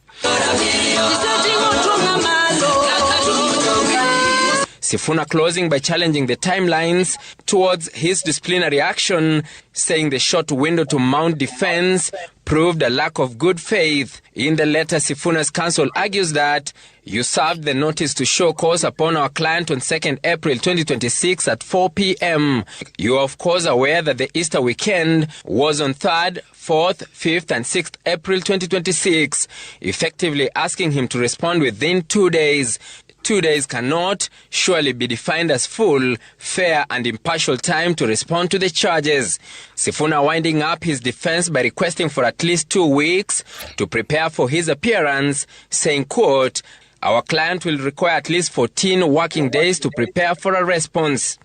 Sifuna closing by challenging the timelines towards his disciplinary action, saying the short window to mount defense proved a lack of good faith. In the letter, Sifuna's counsel argues that you served the notice to show cause upon our client on 2nd April 2026 at 4 p.m. You are of course aware that the Easter weekend was on 3rd, 4th, 5th and 6th April 2026, effectively asking him to respond within 2 days. 2 days cannot surely be defined as full, fair and impartial time to respond to the charges. Sifuna winding up his defense by requesting for at least 2 weeks to prepare for his appearance, saying, quote, "Our client will require at least 14 working days to prepare for a response."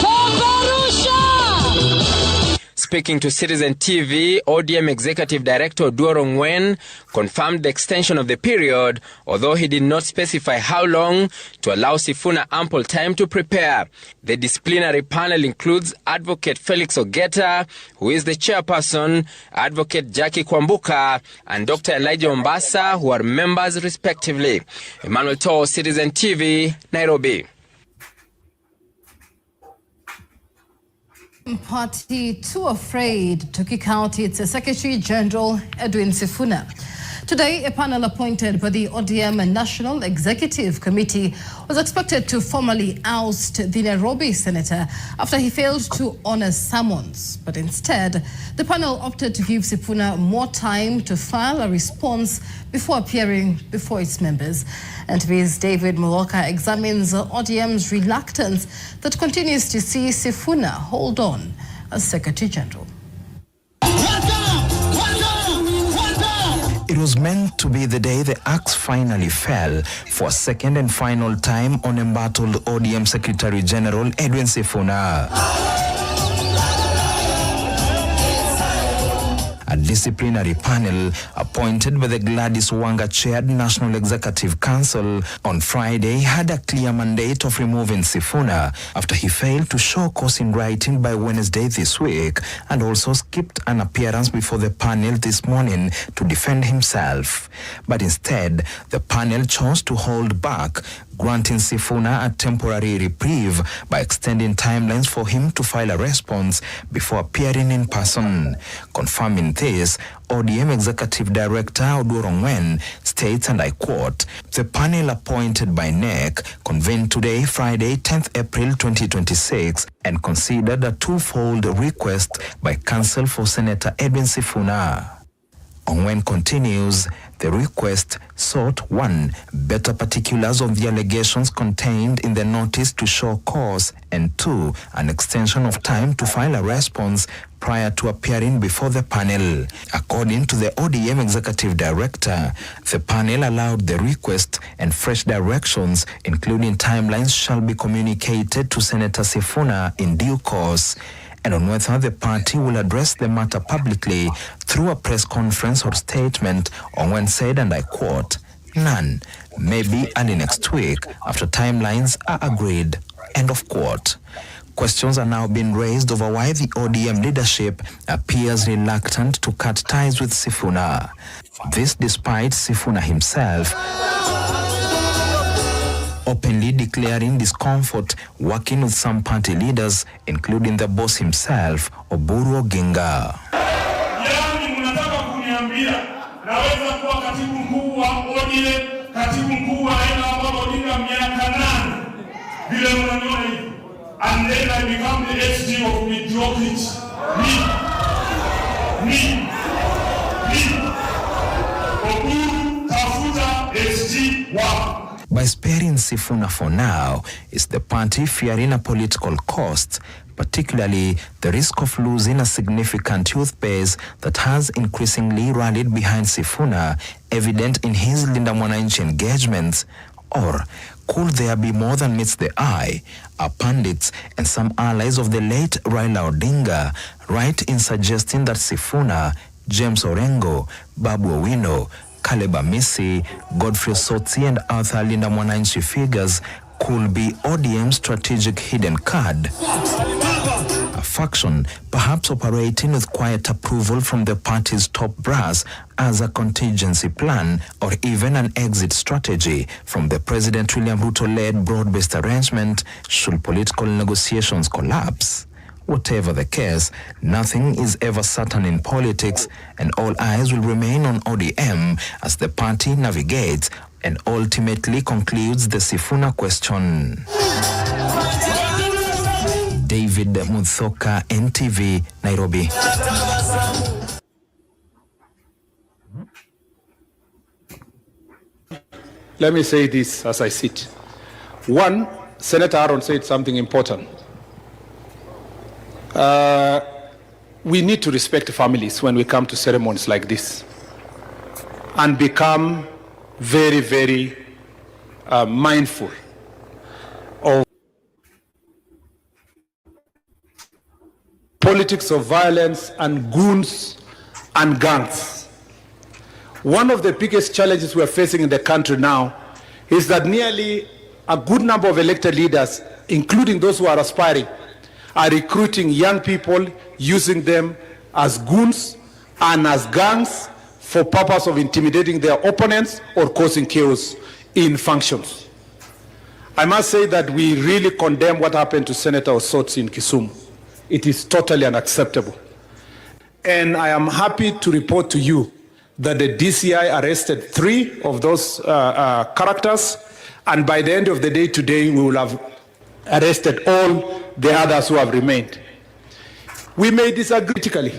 Speaking to Citizen TV, ODM Executive Director Duoro Ngwen confirmed the extension of the period, although he did not specify how long, to allow Sifuna ample time to prepare. The disciplinary panel includes Advocate Felix Ogeta, who is the chairperson, Advocate Jackie Kwambuka, and Dr. Elijah Ombasa, who are members respectively. Emmanuel Toh, Citizen TV, Nairobi. Party too afraid to kick out its Secretary General Edwin Sifuna. Today, a panel appointed by the ODM National Executive Committee was expected to formally oust the Nairobi senator after he failed to honor summons. But instead, the panel opted to give Sifuna more time to file a response before appearing before its members. NTV's David Moloka examines ODM's reluctance that continues to see Sifuna hold on as Secretary General. It was meant to be the day the axe finally fell for a second and final time on embattled ODM Secretary General Edwin Sifuna. A disciplinary panel appointed by the Gladys Wanga-chaired National Executive Council on Friday had a clear mandate of removing Sifuna after he failed to show cause in writing by Wednesday this week and also skipped an appearance before the panel this morning to defend himself. But instead, the panel chose to hold back, granting Sifuna a temporary reprieve by extending timelines for him to file a response before appearing in person. Confirming this, ODM Executive Director Duoro Ngwen states, and I quote, "The panel appointed by NEC convened today, Friday, 10th April 2026, and considered a twofold request by Counsel for Senator Edwin Sifuna." Ongwen continues, the request sought 1. Better particulars of the allegations contained in the notice to show cause, and 2. An extension of time to file a response prior to appearing before the panel. According to the ODM Executive Director, the panel allowed the request and fresh directions, including timelines, shall be communicated to Senator Sifuna in due course. And on whether the party will address the matter publicly through a press conference or statement, Ongwen said, and I quote, "None, maybe early next week after timelines are agreed," end of quote. Questions are now being raised over why the ODM leadership appears reluctant to cut ties with Sifuna. This despite Sifuna himself openly declaring discomfort working with some party leaders, including the boss himself, Oburu Oginga. Yani mnataka kuniambia naweza kuwa katibu mkuu wa ODM, katibu mkuu wa aina ambao Odinga miaka 8 vile mnaniona hivi, and then I become the SG of mediocrity. Me. Oburu tafuta SG wa. By sparing Sifuna for now, is the party fearing a political cost, particularly the risk of losing a significant youth base that has increasingly rallied behind Sifuna, evident in his Linda Mwananchi engagements? Or could there be more than meets the eye? Are pundits and some allies of the late Raila Odinga right in suggesting that Sifuna, James Orengo, Babu Owino, Caleb Amisi, Godfrey Sotsi and other Linda Mwananchi figures could be ODM's strategic hidden card? A faction perhaps operating with quiet approval from the party's top brass as a contingency plan or even an exit strategy from the President William Ruto-led broad-based arrangement should political negotiations collapse. Whatever the case, nothing is ever certain in politics, and all eyes will remain on ODM as the party navigates and ultimately concludes the Sifuna question. David Muthoka, NTV, Nairobi. let me say this as I sit. One, Senator Aaron said something important. We need to respect families when we come to ceremonies like this and become very, very mindful of politics of violence and goons and gangs. One of the biggest challenges we are facing in the country now is that nearly a good number of elected leaders, including those who are aspiring, are recruiting young people, using them as goons and as gangs for purpose of intimidating their opponents or causing chaos in functions. I must say that we really condemn what happened to Senator Osotsi in Kisumu. It is totally unacceptable. And I am happy to report to you that the DCI arrested 3 of those characters, and by the end of the day today, we will have arrested all the others who have remained. We may disagree critically,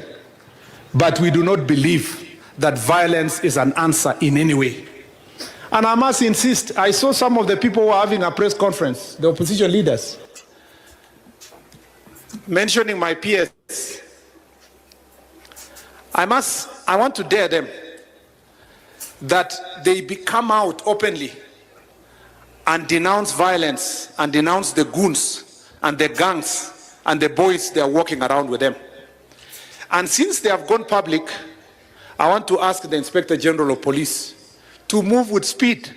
but we do not believe that violence is an answer in any way. And I must insist, I saw some of the people who were having a press conference, the opposition leaders, mentioning my peers. I want to dare them that they come out openly and denounce violence and denounce the goons and the gangs and the boys they are walking around with them. And since they have gone public, I want to ask the Inspector General of Police to move with speed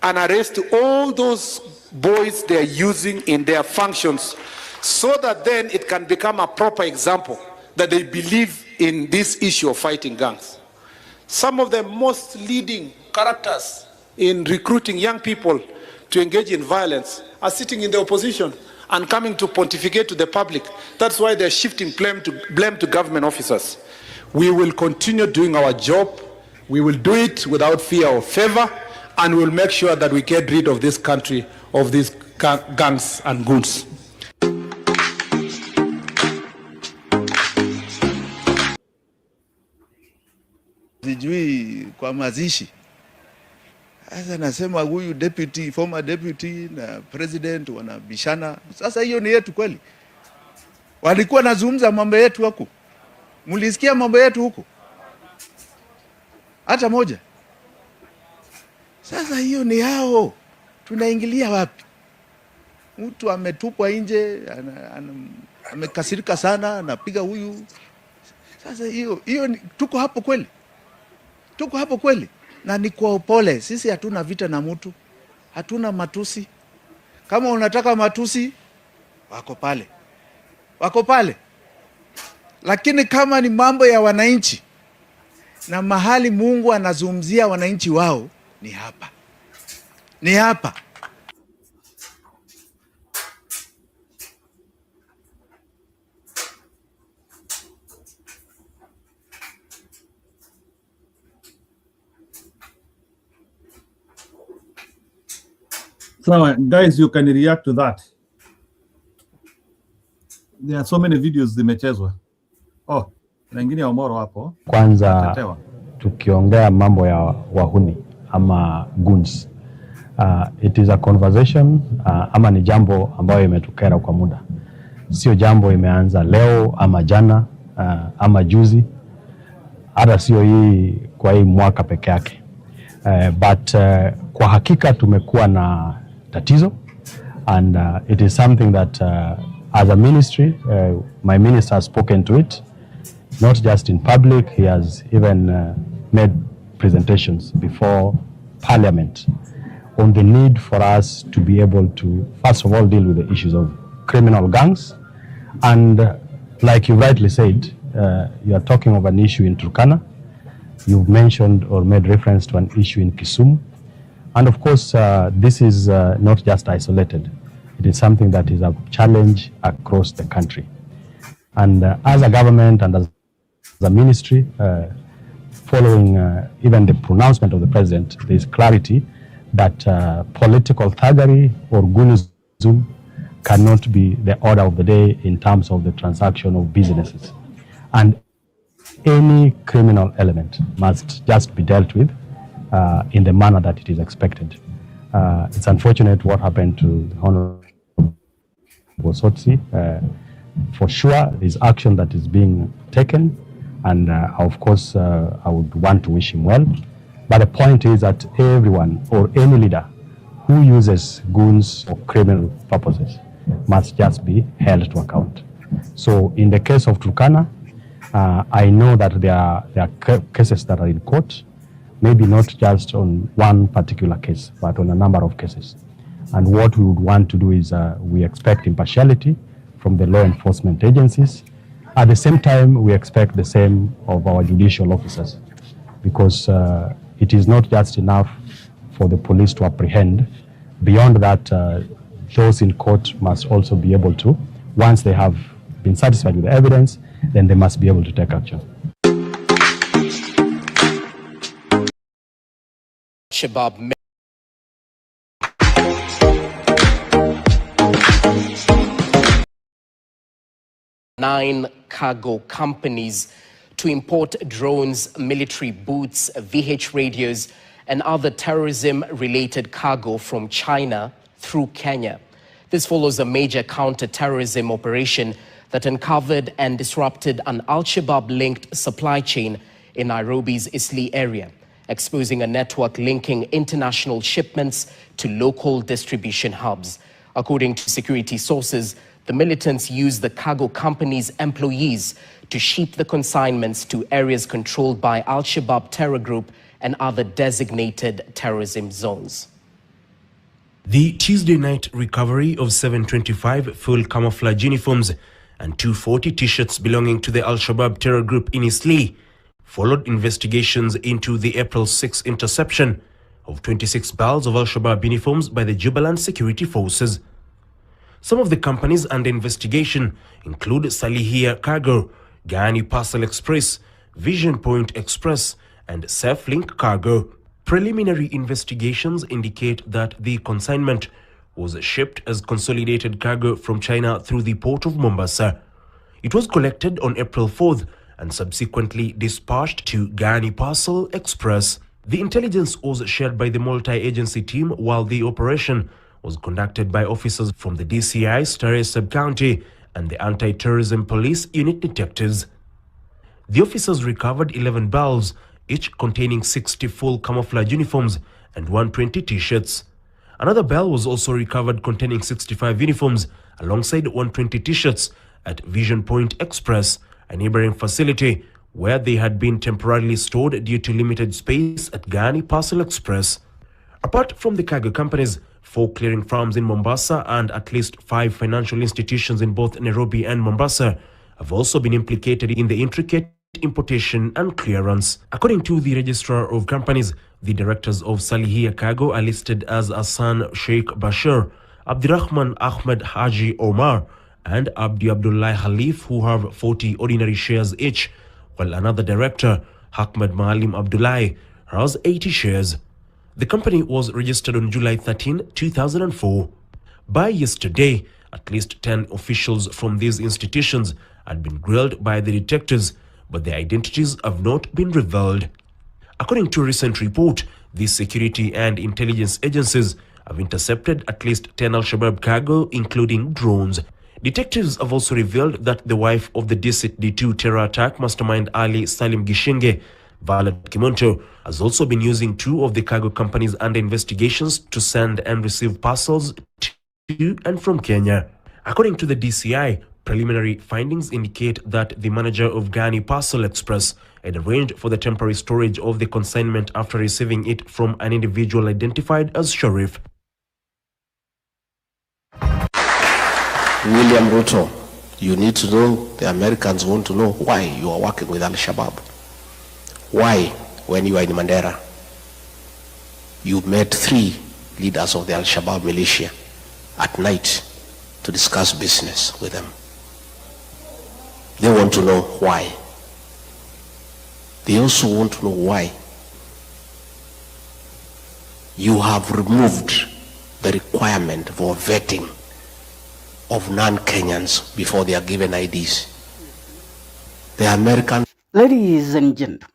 and arrest all those boys they are using in their functions, so that then it can become a proper example that they believe in this issue of fighting gangs. Some of the most leading characters in recruiting young people to engage in violence are sitting in the opposition and coming to pontificate to the public. That's why they're shifting blame to government officers. We will continue doing our job. We will do it without fear or favor, and we'll make sure that we get rid of this country, of these gangs and goons. Sijui kwa mazishi. Sasa nasema huyu deputy, former deputy na president wanabishana. Sasa hiyo ni yetu kweli? Walikuwa nazungumza mambo yetu huko. Mulisikia mambo yetu huko? Hata moja. Sasa hiyo ni hao. Tunaingilia wapi? Mtu ametupwa nje, amekasirika sana, anapiga huyu. Sasa hiyo tuko hapo kweli? Tuko hapo kweli? Na ni kwa upole. Sisi hatuna vita na mtu. Hatuna matusi. Kama unataka matusi, wako pale. Wako pale. Lakini kama ni mambo ya wananchi na mahali Mungu anazungumzia wananchi wao, ni hapa. Ni hapa. So guys, you can react to that. There are so many videos zimechezwa. Oh, na ingine ya Omoro hapo. Kwanza tukiongea mambo ya wahuni ama goons. It is a conversation ama ni jambo ambayo imetukera kwa muda. Sio jambo imeanza leo ama jana ama juzi. Hata sio hii kwa hii mwaka peke yake. But kwa hakika tumekuwa na tatizo, and it is something that as a ministry, my minister has spoken to it, not just in public. He has even made presentations before Parliament on the need for us to be able to, first of all, deal with the issues of criminal gangs. And like you rightly said, you are talking of an issue in Turkana. You've mentioned or made reference to an issue in Kisumu. And of course, this is not just isolated. It is something that is a challenge across the country. And as a government and as a ministry, following even the pronouncement of the president, there is clarity that political thuggery or goonism cannot be the order of the day in terms of the transaction of businesses. And any criminal element must just be dealt with in the manner that it is expected. It's unfortunate what happened to the Honorable Sotsi. For sure, there's action that is being taken, and of course, I would want to wish him well. But the point is that everyone or any leader who uses goons for criminal purposes must just be held to account. So in the case of Turkana, I know that there are cases that are in court, maybe not just on one particular case, but on a number of cases. And what we would want to do is we expect impartiality from the law enforcement agencies. At the same time, we expect the same of our judicial officers, because it is not just enough for the police to apprehend. Beyond that, those in court must also be able to, once they have been satisfied with the evidence, then they must be able to take action. Shabab. Nine cargo companies to import drones, military boots, VH radios, and other terrorism-related cargo from China through Kenya. This follows a major counter-terrorism operation that uncovered and disrupted an Al-Shabaab-linked supply chain in Nairobi's Eastleigh area, exposing a network linking international shipments to local distribution hubs. According to security sources, the militants used the cargo company's employees to ship the consignments to areas controlled by Al-Shabaab terror group and other designated terrorism zones. The Tuesday night recovery of 725 full camouflage uniforms and 240 t-shirts belonging to the Al-Shabaab terror group in Eastleigh followed investigations into the April 6 interception of 26 bales of Al-Shabaab uniforms by the Jubaland security forces. Some of the companies under investigation include Salihia Cargo, Gani Parcel Express, Vision Point Express, and SafeLink Cargo. Preliminary investigations indicate that the consignment was shipped as consolidated cargo from China through the port of Mombasa. It was collected on April 4th and subsequently dispatched to Gani Parcel Express. The intelligence was shared by the multi-agency team, while the operation was conducted by officers from the DCI Starehe Sub-County and the Anti-Terrorism Police Unit detectives. The officers recovered 11 bales, each containing 60 full camouflage uniforms and 120 t-shirts. Another bale was also recovered containing 65 uniforms alongside 120 t-shirts at Vision Point Express, a neighboring facility where they had been temporarily stored due to limited space at Gani Parcel Express. Apart from the cargo companies, 4 clearing firms in Mombasa and at least 5 financial institutions in both Nairobi and Mombasa have also been implicated in the intricate importation and clearance. According to the Registrar of Companies, the directors of Salihia Cargo are listed as Hassan Sheikh Bashir, Abdirahman Ahmed Haji Omar, and Abdi Abdullah Khalif, who have 40 ordinary shares each, while another director, Ahmed Maalim Abdullah, has 80 shares. The company was registered on July 13, 2004. By yesterday, at least 10 officials from these institutions had been grilled by the detectives, but their identities have not been revealed. According to a recent report, the security and intelligence agencies have intercepted at least 10 Al-Shabaab cargo, including drones. Detectives have also revealed that the wife of the deceased D2 terror attack mastermind Ali Salim Gishinge, Violet Kimonto, has also been using 2 of the cargo companies under investigations to send and receive parcels to and from Kenya. According to the DCI, preliminary findings indicate that the manager of Gani Parcel Express had arranged for the temporary storage of the consignment after receiving it from an individual identified as Sharif. William Ruto, you need to know, the Americans want to know why you are working with Al-Shabaab. Why, when you are in Mandera, you met 3 leaders of the Al-Shabaab militia at night to discuss business with them. They want to know why. They also want to know why you have removed the requirement for vetting of non-Kenyans before they are given IDs. The American... Ladies and gentlemen,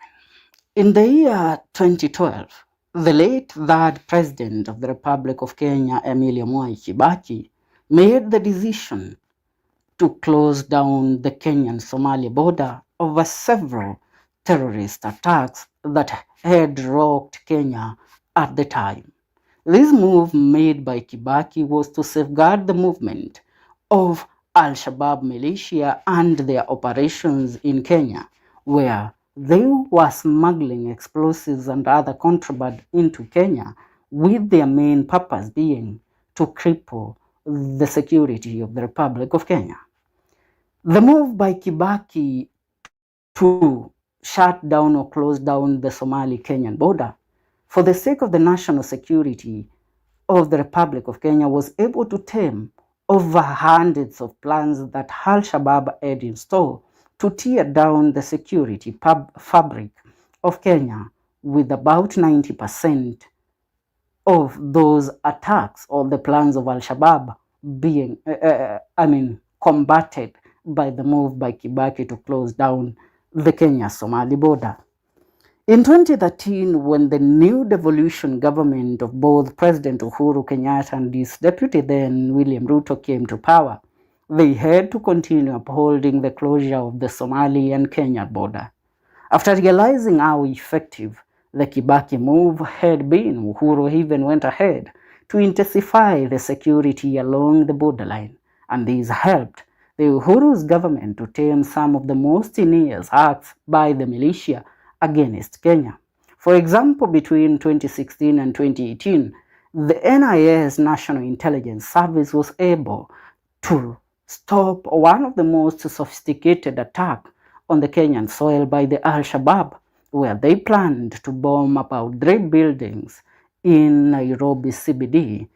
in the year 2012, The late third president of the Republic of Kenya, Emilio Mwai Kibaki, made the decision to close down the Kenyan-Somali border over several terrorist attacks that had rocked Kenya at the time. This move made by Kibaki was to safeguard the movement of Al-Shabaab militia and their operations in Kenya, where they were smuggling explosives and other contraband into Kenya, with their main purpose being to cripple the security of the Republic of Kenya. The move by Kibaki to shut down or close down the Somali-Kenyan border for the sake of the national security of the Republic of Kenya was able to tame over hundreds of plans that Al-Shabaab had in store to tear down the security fabric of Kenya, with about 90% of those attacks or the plans of Al-Shabaab being, combated by the move by Kibaki to close down the Kenya-Somali border. In 2013, when the new devolution government of both President Uhuru Kenyatta and his deputy then William Ruto came to power, they had to continue upholding the closure of the Somali and Kenya border. After realizing how effective the Kibaki move had been, Uhuru even went ahead to intensify the security along the borderline, and this helped the Uhuru's government to tame some of the most heinous acts by the militia against Kenya. For example, between 2016 and 2018, the NIS National Intelligence Service was able to stop one of the most sophisticated attacks on the Kenyan soil by the Al-Shabaab, where they planned to bomb about 3 buildings in Nairobi CBD.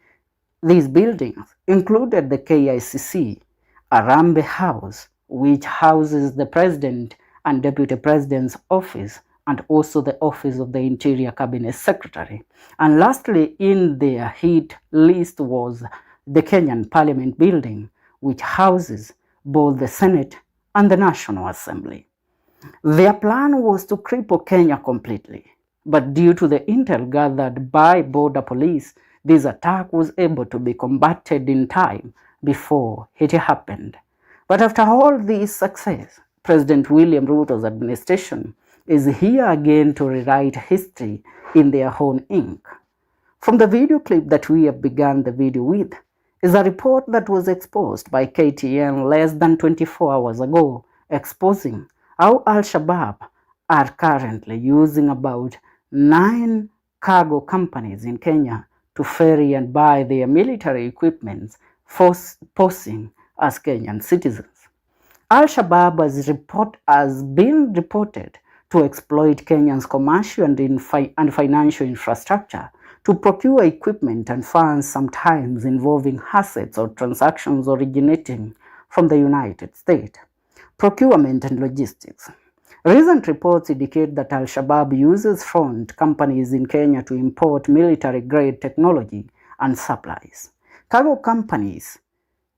These buildings included the KICC, Arambe House, which houses the President and Deputy President's office, and also the office of the Interior Cabinet Secretary. And lastly, in their hit list was the Kenyan Parliament building, which houses both the Senate and the National Assembly. Their plan was to cripple Kenya completely, but due to the intel gathered by border police, this attack was able to be combated in time before it happened. But after all this success, President William Ruto's administration is here again to rewrite history in their own ink. From the video clip that we have begun the video with is a report that was exposed by KTN less than 24 hours ago, exposing how Al-Shabaab are currently using about 9 cargo companies in Kenya to ferry and buy their military equipment, posing as Kenyan citizens. Al-Shabaab has been reported to exploit Kenyans' commercial and financial infrastructure to procure equipment and funds, sometimes involving assets or transactions originating from the United States. Procurement and logistics. Recent reports indicate that Al-Shabaab uses front companies in Kenya to import military-grade technology and supplies. Cargo companies.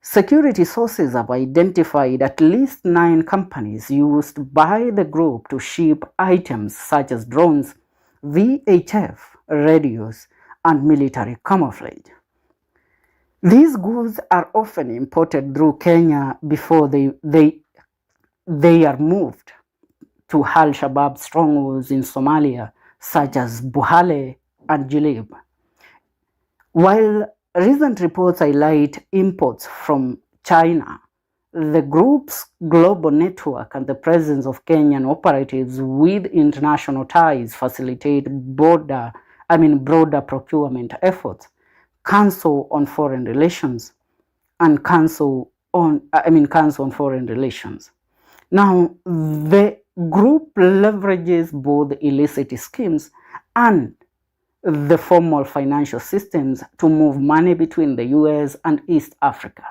Security sources have identified at least 9 companies used by the group to ship items such as drones, VHF, radios, and military camouflage. These goods are often imported through Kenya before they are moved to Al-Shabaab strongholds in Somalia, such as Buhale and Jilib. While recent reports highlight imports from China, the group's global network and the presence of Kenyan operatives with international ties facilitate broader procurement efforts, Council on Foreign Relations, and Council on Foreign Relations. Now, the group leverages both illicit schemes and the formal financial systems to move money between the US and East Africa.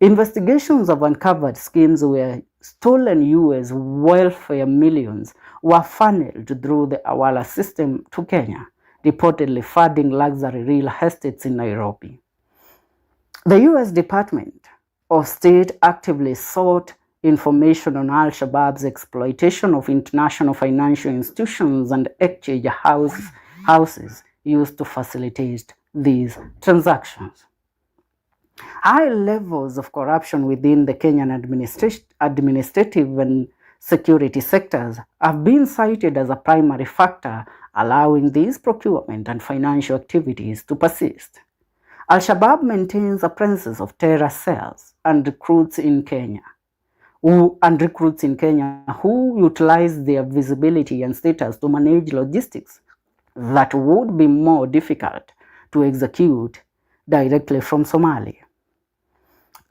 Investigations have uncovered schemes where stolen US welfare millions were funneled through the Awala system to Kenya, reportedly funding luxury real estates in Nairobi. The US Department of State actively sought information on Al-Shabaab's exploitation of international financial institutions and exchange houses used to facilitate these transactions. High levels of corruption within the Kenyan administrative and security sectors have been cited as a primary factor allowing these procurement and financial activities to persist. Al-Shabaab maintains a presence of terror cells and recruits in Kenya who utilize their visibility and status to manage logistics that would be more difficult to execute directly from Somalia.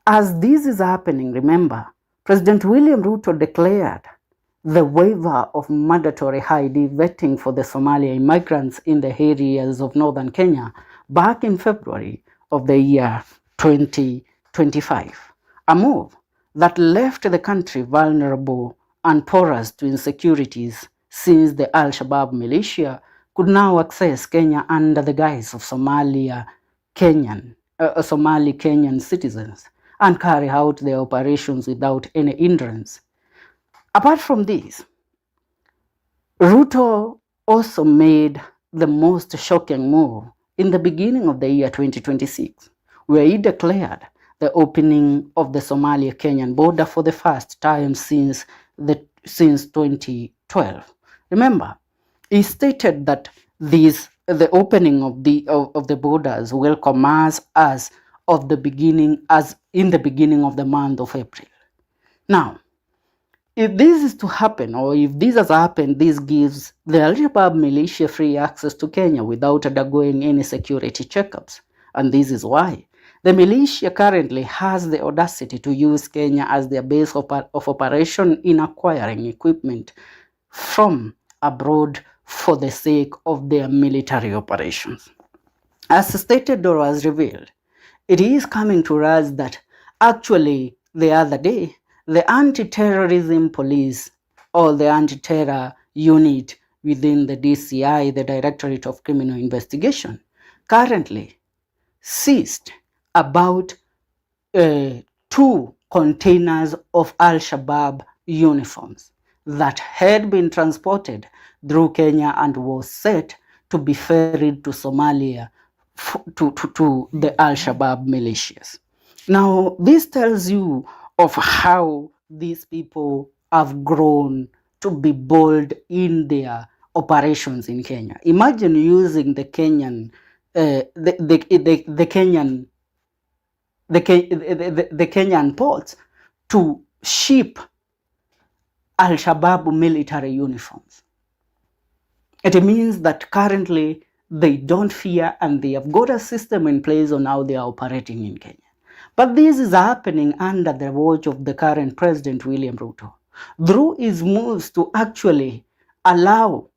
As this is happening, remember, President William Ruto declared the waiver of mandatory ID vetting for the Somali immigrants in the areas of northern Kenya back in February of the year 2025, a move that left the country vulnerable and porous to insecurities since the Al-Shabaab militia could now access Kenya under the guise of Somali Kenyan citizens and carry out their operations without any hindrance. Apart from this, Ruto also made the most shocking move in the beginning of the year 2026, where he declared the opening of the Somalia-Kenyan border for the first time since 2012. Remember, he stated that the opening of the borders will commence as in the beginning of the month of April. Now, if this is to happen, or if this has happened, this gives the Al-Shabaab militia free access to Kenya without undergoing any security checkups. And this is why the militia currently has the audacity to use Kenya as their base of operation in acquiring equipment from abroad for the sake of their military operations. As stated or as revealed, it is coming to us that actually the other day, the anti-terrorism police or the anti-terror unit within the DCI, the Directorate of Criminal Investigation, currently seized about 2 containers of Al-Shabaab uniforms that had been transported through Kenya and was set to be ferried to Somalia to the Al-Shabaab militias. Now, this tells you of how these people have grown to be bold in their operations in Kenya. Imagine using the Kenyan Kenyan ports to ship Al-Shabaab military uniforms. It means that currently they don't fear and they have got a system in place on how they are operating in Kenya. But this is happening under the watch of the current President William Ruto, through his moves to actually allow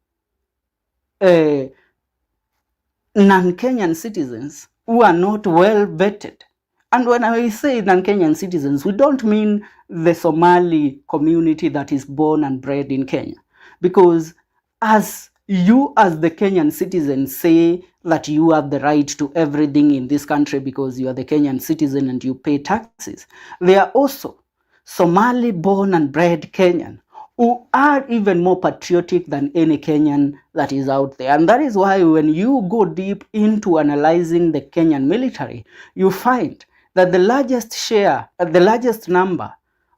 non-Kenyan citizens who are not well vetted. And when I say non-Kenyan citizens, we don't mean the Somali community that is born and bred in Kenya. Because as the Kenyan citizens say that you have the right to everything in this country because you are the Kenyan citizen and you pay taxes, there are also Somali born and bred Kenyan who are even more patriotic than any Kenyan that is out there. And that is why when you go deep into analyzing the Kenyan military, you find that the largest number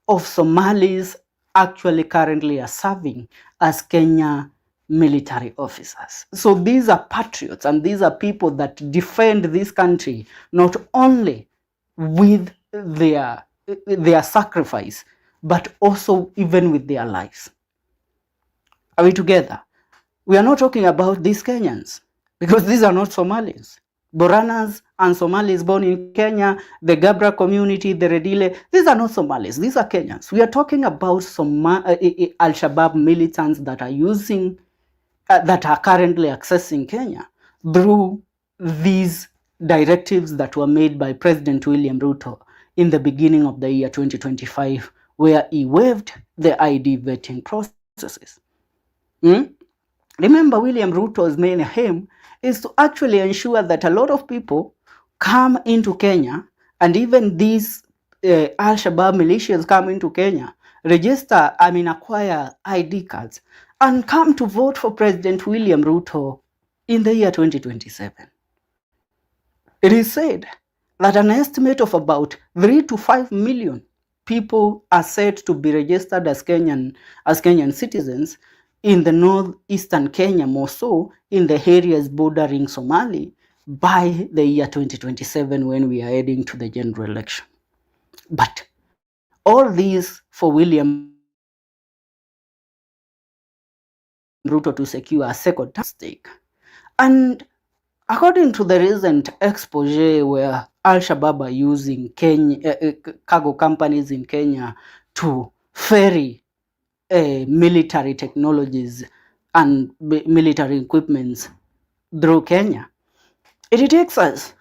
of Somalis actually currently are serving as Kenya military officers. So these are patriots and these are people that defend this country not only with their sacrifice, but also even with their lives. Are we together? We are not talking about these Kenyans because these are not Somalis. Boranas and Somalis born in Kenya, the Gabra community, the Redile, these are not Somalis, these are Kenyans. We are talking about Al-Shabaab militants that are currently accessing Kenya through these directives that were made by President William Ruto in the beginning of the year 2025, where he waived the ID vetting processes. Remember, William Ruto's main aim is to actually ensure that a lot of people come into Kenya, and even these Al-Shabaab militias come into Kenya, acquire ID cards, and come to vote for President William Ruto in the year 2027. It is said that an estimate of about 3 to 5 million people are said to be registered as Kenyan citizens in the northeastern Kenya, more so in the areas bordering Somali, by the year 2027 when we are heading to the general election. But all these for William Ruto to secure a second stake. And according to the recent expose where Al-Shabaab are using cargo companies in Kenya to ferry military technologies and military equipments through Kenya, it takes us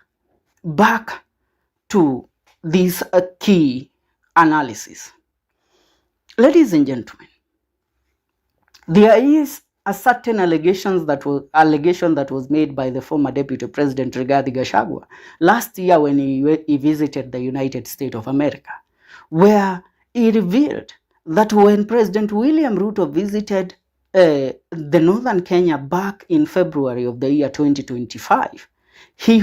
back to this key analysis. Ladies and gentlemen, there is a certain allegation that was made by the former Deputy President Rigathi Gachagua last year when he visited the United States of America, where he revealed that when President William Ruto visited the northern Kenya back in February of the year 2025, he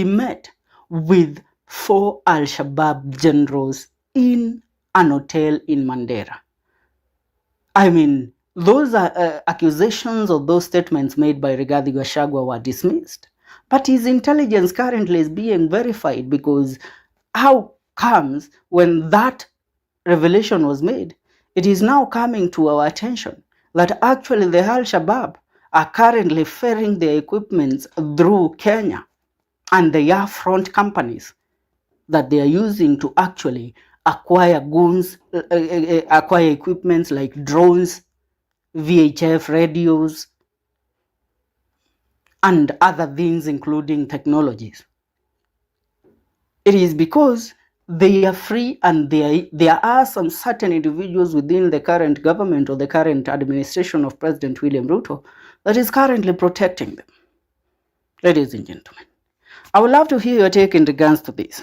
met with 4 Al-Shabaab generals in an hotel in Mandera. Those accusations or those statements made by Rigathi Gachagua were dismissed. But his intelligence currently is being verified, because how comes when that revelation was made, it is now coming to our attention that actually the Al-Shabaab are currently ferrying their equipments through Kenya, and the air front companies that they are using to actually acquire guns, acquire equipments like drones, VHF radios, and other things, including technologies. It is because they are free, and there are some certain individuals within the current government or the current administration of President William Ruto that is currently protecting them. Ladies and gentlemen, I would love to hear your take in regards to this.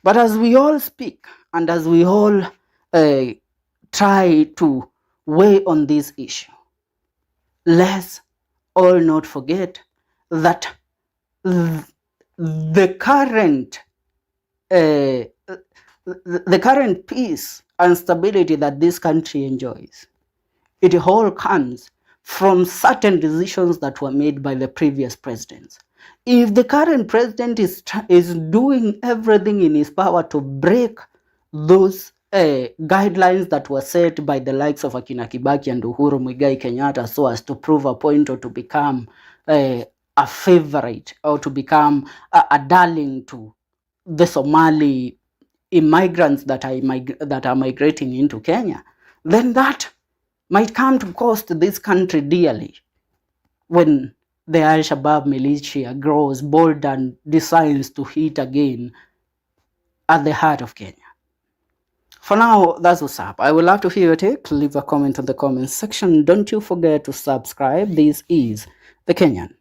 But as we all speak and as we all try to weigh on this issue, let's all not forget that the current peace and stability that this country enjoys, it all comes from certain decisions that were made by the previous presidents. If the current president is doing everything in his power to break those guidelines that were set by the likes of Akina Kibaki and Uhuru Muigai Kenyatta, so as to prove a point or to become a favorite or to become a darling to the Somali immigrants that are migrating into Kenya, then that might come to cost this country dearly when the Al-Shabaab militia grows bold and decides to hit again at the heart of Kenya. For now, that's what's up. I would love to hear your take. Leave a comment in the comments section. Don't you forget to subscribe. This is the Kenyan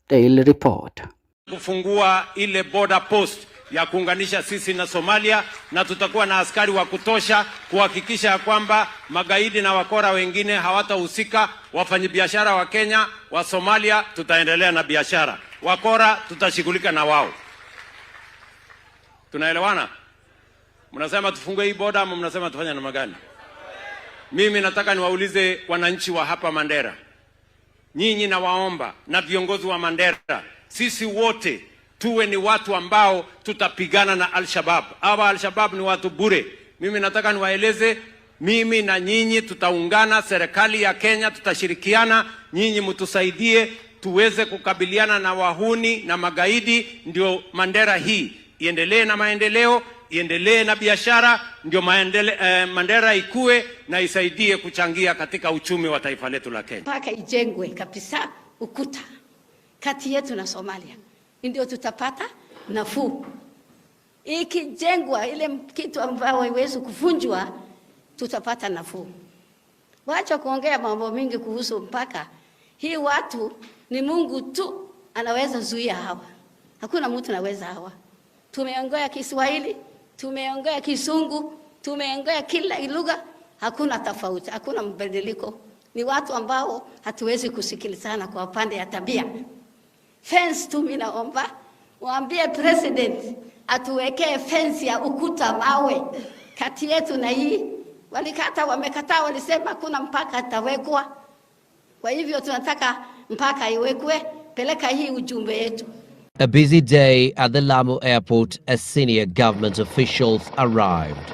Daily Report. Kufungua ile border post ya kuunganisha sisi na Somalia, na tutakuwa na askari wa kutosha kuhakikisha kwamba magaidi na wakora wengine hawatahusika. Wafanyabiashara wa Kenya, wa Somalia, tutaendelea na biashara. Wakora tutashughulika na wao. Tunaelewana? Mnasema tufungue hii border ama mnasema tufanye namna gani? Mimi nataka niwaulize wananchi wa hapa Mandera. Nyinyi na waomba na viongozi wa Mandera, sisi wote tuwe ni watu ambao tutapigana na Al-Shabaab. Hawa Al-Shabaab ni watu bure. Mimi nataka niwaeleze, mimi na nyinyi tutaungana, serikali ya Kenya tutashirikiana, nyinyi mtusaidie tuweze kukabiliana na wahuni na magaidi, ndio Mandera hii iendelee na maendeleo, iendelee na biashara, ndio Mandera ikue na isaidie kuchangia katika uchumi wa taifa letu la Kenya. Mpaka ijengwe kabisa ukuta kati yetu na Somalia, ndio tutapata nafuu. Ikijengwa ile kitu ambayo haiwezi kuvunjwa, tutapata nafuu. Wacha kuongea mambo mingi kuhusu mpaka. Hii watu ni Mungu tu anaweza zuia hawa. Hakuna mtu anaweza hawa. Tumeongea Kiswahili, tumeongea Kisungu, tumeongea kila lugha, hakuna tofauti, hakuna mbadiliko. ni watu ambao hatuwezi kusikilizana kwa upande ya tabia. Fence tu mimi naomba waambie president atuwekee fence ya ukuta mawe kati yetu na hii. Walikata, wamekataa, walisema kuna mpaka atawekwa. Kwa hivyo tunataka mpaka iwekwe, peleka hii ujumbe yetu. A busy day at the Lamu airport as senior government officials arrived.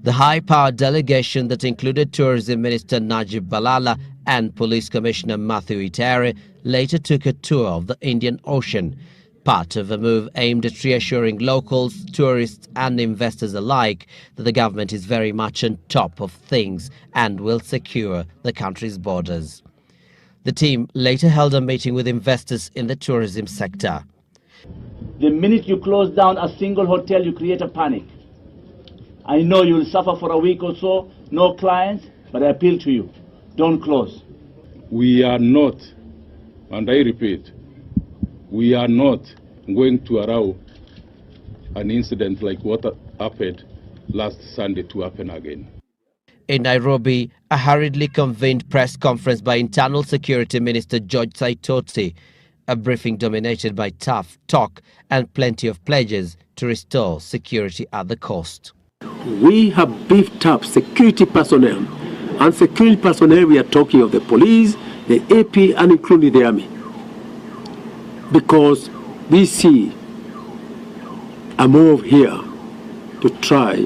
The high-powered delegation that included Tourism Minister Najib Balala and Police Commissioner Matthew Itere later took a tour of the Indian Ocean, part of a move aimed at reassuring locals, tourists and investors alike that the government is very much on top of things and will secure the country's borders. The team later held a meeting with investors in the tourism sector. The minute you close down a single hotel, you create a panic. I know you will suffer for a week or so, no clients, but I appeal to you, don't close. We are not, and I repeat, we are not going to allow an incident like what happened last Sunday to happen again. In Nairobi, a hurriedly convened press conference by Internal Security Minister George Saitoti, a briefing dominated by tough talk and plenty of pledges to restore security at the coast. We have beefed up security personnel, and security personnel we are talking of the police, the AP and including the army, because we see a move here to try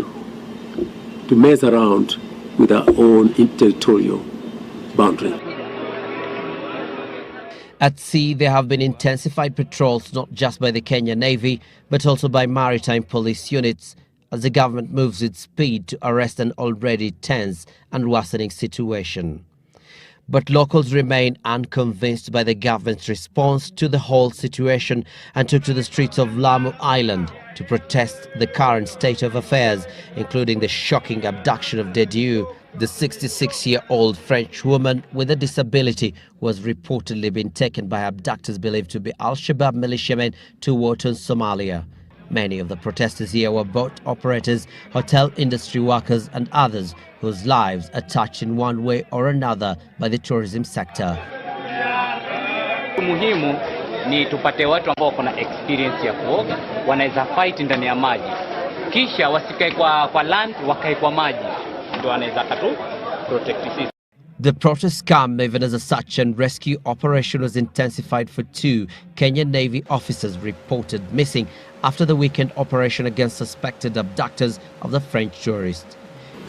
to mess around with our own territorial boundary. At sea, there have been intensified patrols not just by the Kenya Navy, but also by maritime police units, as the government moves its speed to arrest an already tense and worsening situation. But locals remain unconvinced by the government's response to the whole situation and took to the streets of Lamu Island to protest the current state of affairs, including the shocking abduction of Dediu, the 66-year-old French woman with a disability who has reportedly been taken by abductors believed to be Al-Shabaab militiamen to war in Somalia. Many of the protesters here were boat operators, hotel industry workers and others whose lives are touched in one way or another by the tourism sector. Muhimu ni tupate watu ambao kuna experience ya kuoga, wanaweza fight ndani ya maji. Kisha wasikae kwa land, wakae kwa maji. Ndio wanaweza katu protect sisi. The protests come even as a search and rescue operation was intensified for 2 Kenyan Navy officers reported missing after the weekend operation against suspected abductors of the French tourist.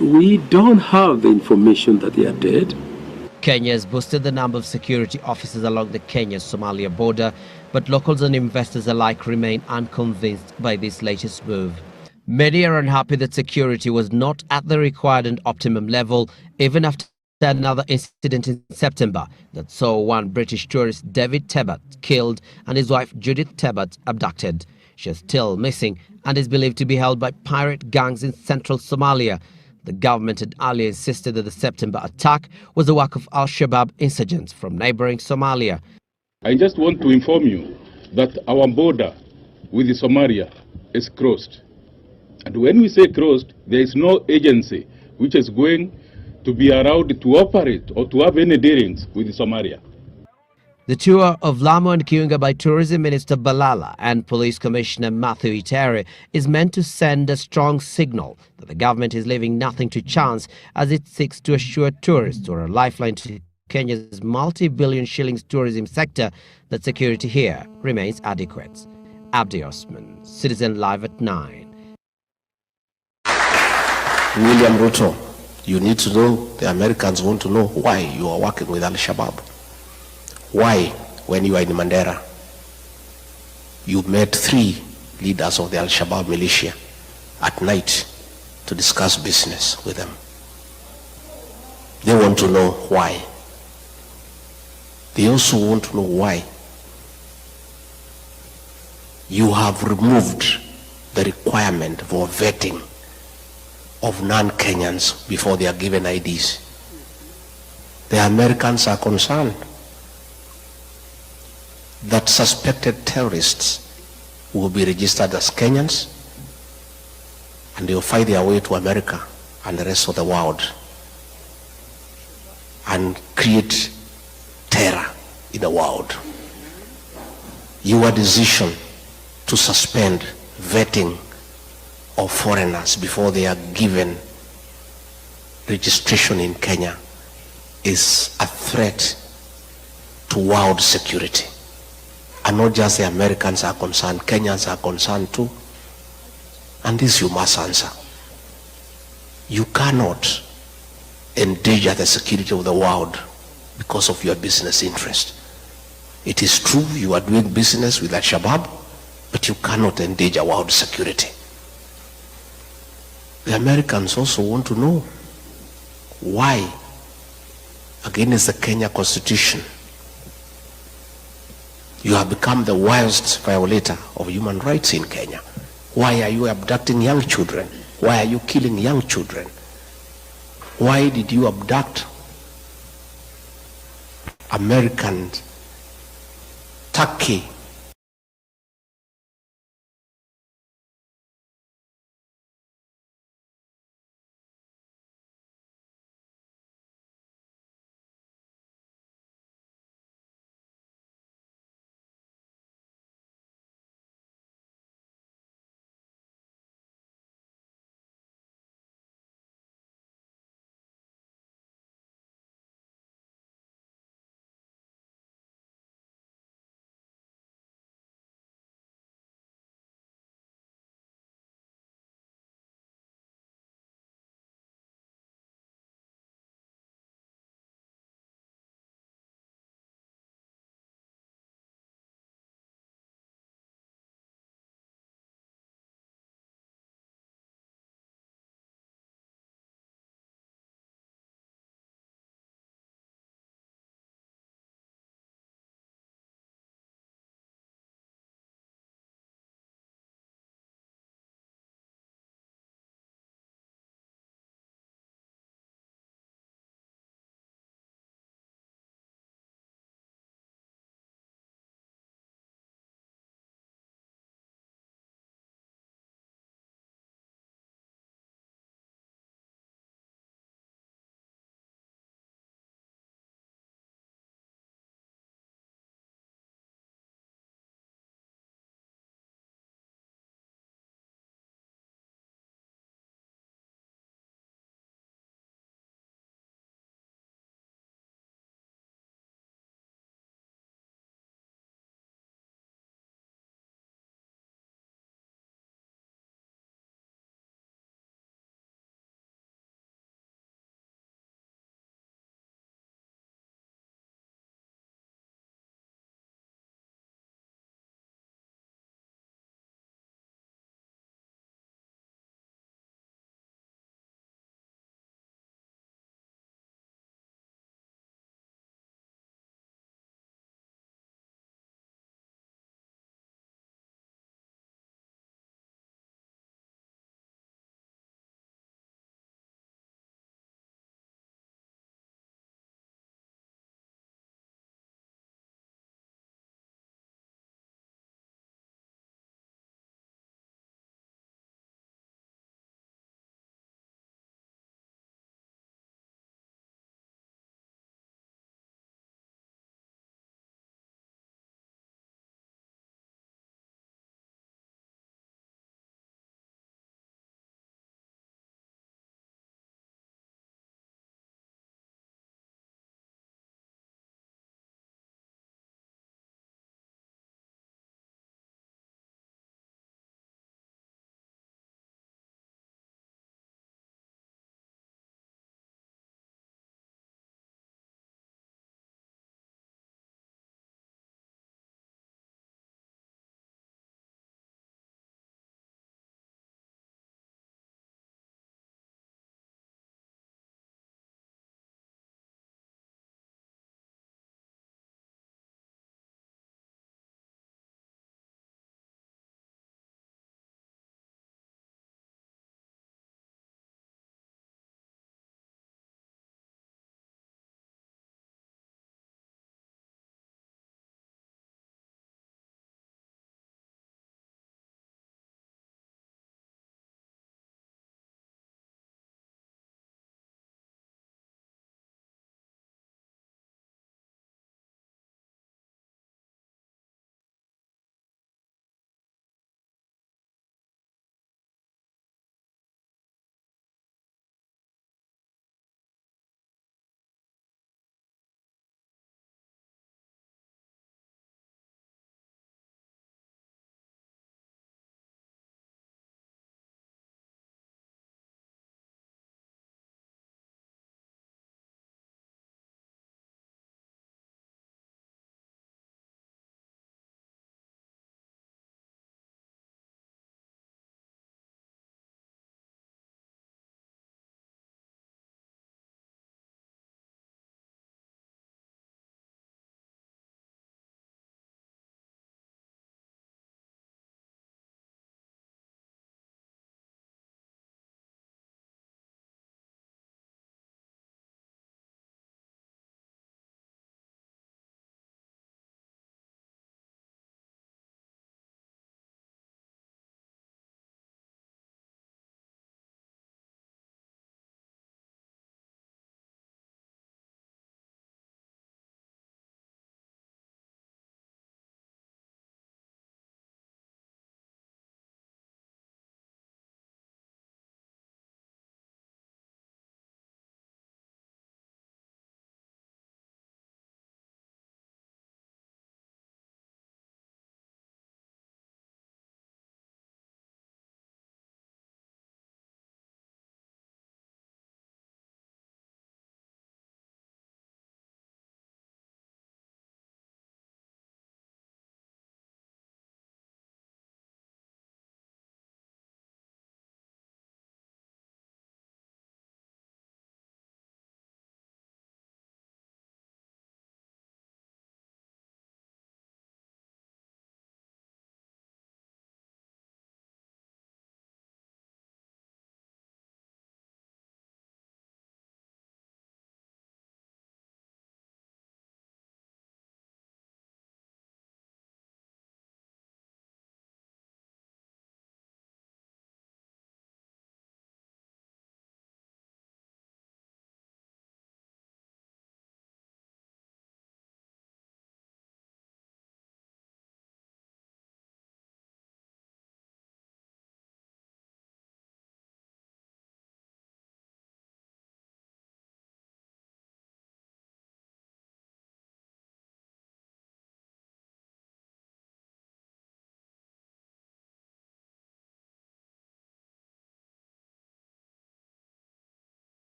We don't have the information that they are dead. Kenya has boosted the number of security officers along the Kenya-Somalia border, but locals and investors alike remain unconvinced by this latest move. Many are unhappy that security was not at the required and optimum level, even after another incident in September that saw one British tourist, David Tebbat, killed and his wife Judith Tebbat abducted. She is still missing and is believed to be held by pirate gangs in central Somalia. The government had earlier insisted that the September attack was the work of Al-Shabaab insurgents from neighboring Somalia. I just want to inform you that our border with Somalia is crossed. And when we say crossed, there is no agency which is going to be allowed to operate or to have any dealings with Somalia. The tour of Lamu and Kiunga by Tourism Minister Balala and Police Commissioner Matthew Itere is meant to send a strong signal that the government is leaving nothing to chance as it seeks to assure tourists, or a lifeline to Kenya's multi-billion shillings tourism sector, that security here remains adequate. Abdi Osman, Citizen Live at 9. William Ruto, you need to know, the Americans want to know why you are working with Al-Shabaab. Why, when you are in Mandera, you met 3 leaders of the Al-Shabaab militia at night to discuss business with them. They want to know why. They also want to know why you have removed the requirement for vetting of non-Kenyans before they are given IDs. The Americans are concerned that suspected terrorists will be registered as Kenyans and they will find their way to America and the rest of the world and create terror in the world. Your decision to suspend vetting of foreigners before they are given registration in Kenya is a threat to world security. And not just the Americans are concerned, Kenyans are concerned too. And this you must answer. You cannot endanger the security of the world because of your business interest. It is true you are doing business with Al-Shabaab, but you cannot endanger world security. The Americans also want to know why, against the Kenya Constitution, you have become the worst violator of human rights in Kenya. Why are you abducting young children? Why are you killing young children? Why did you abduct American turkey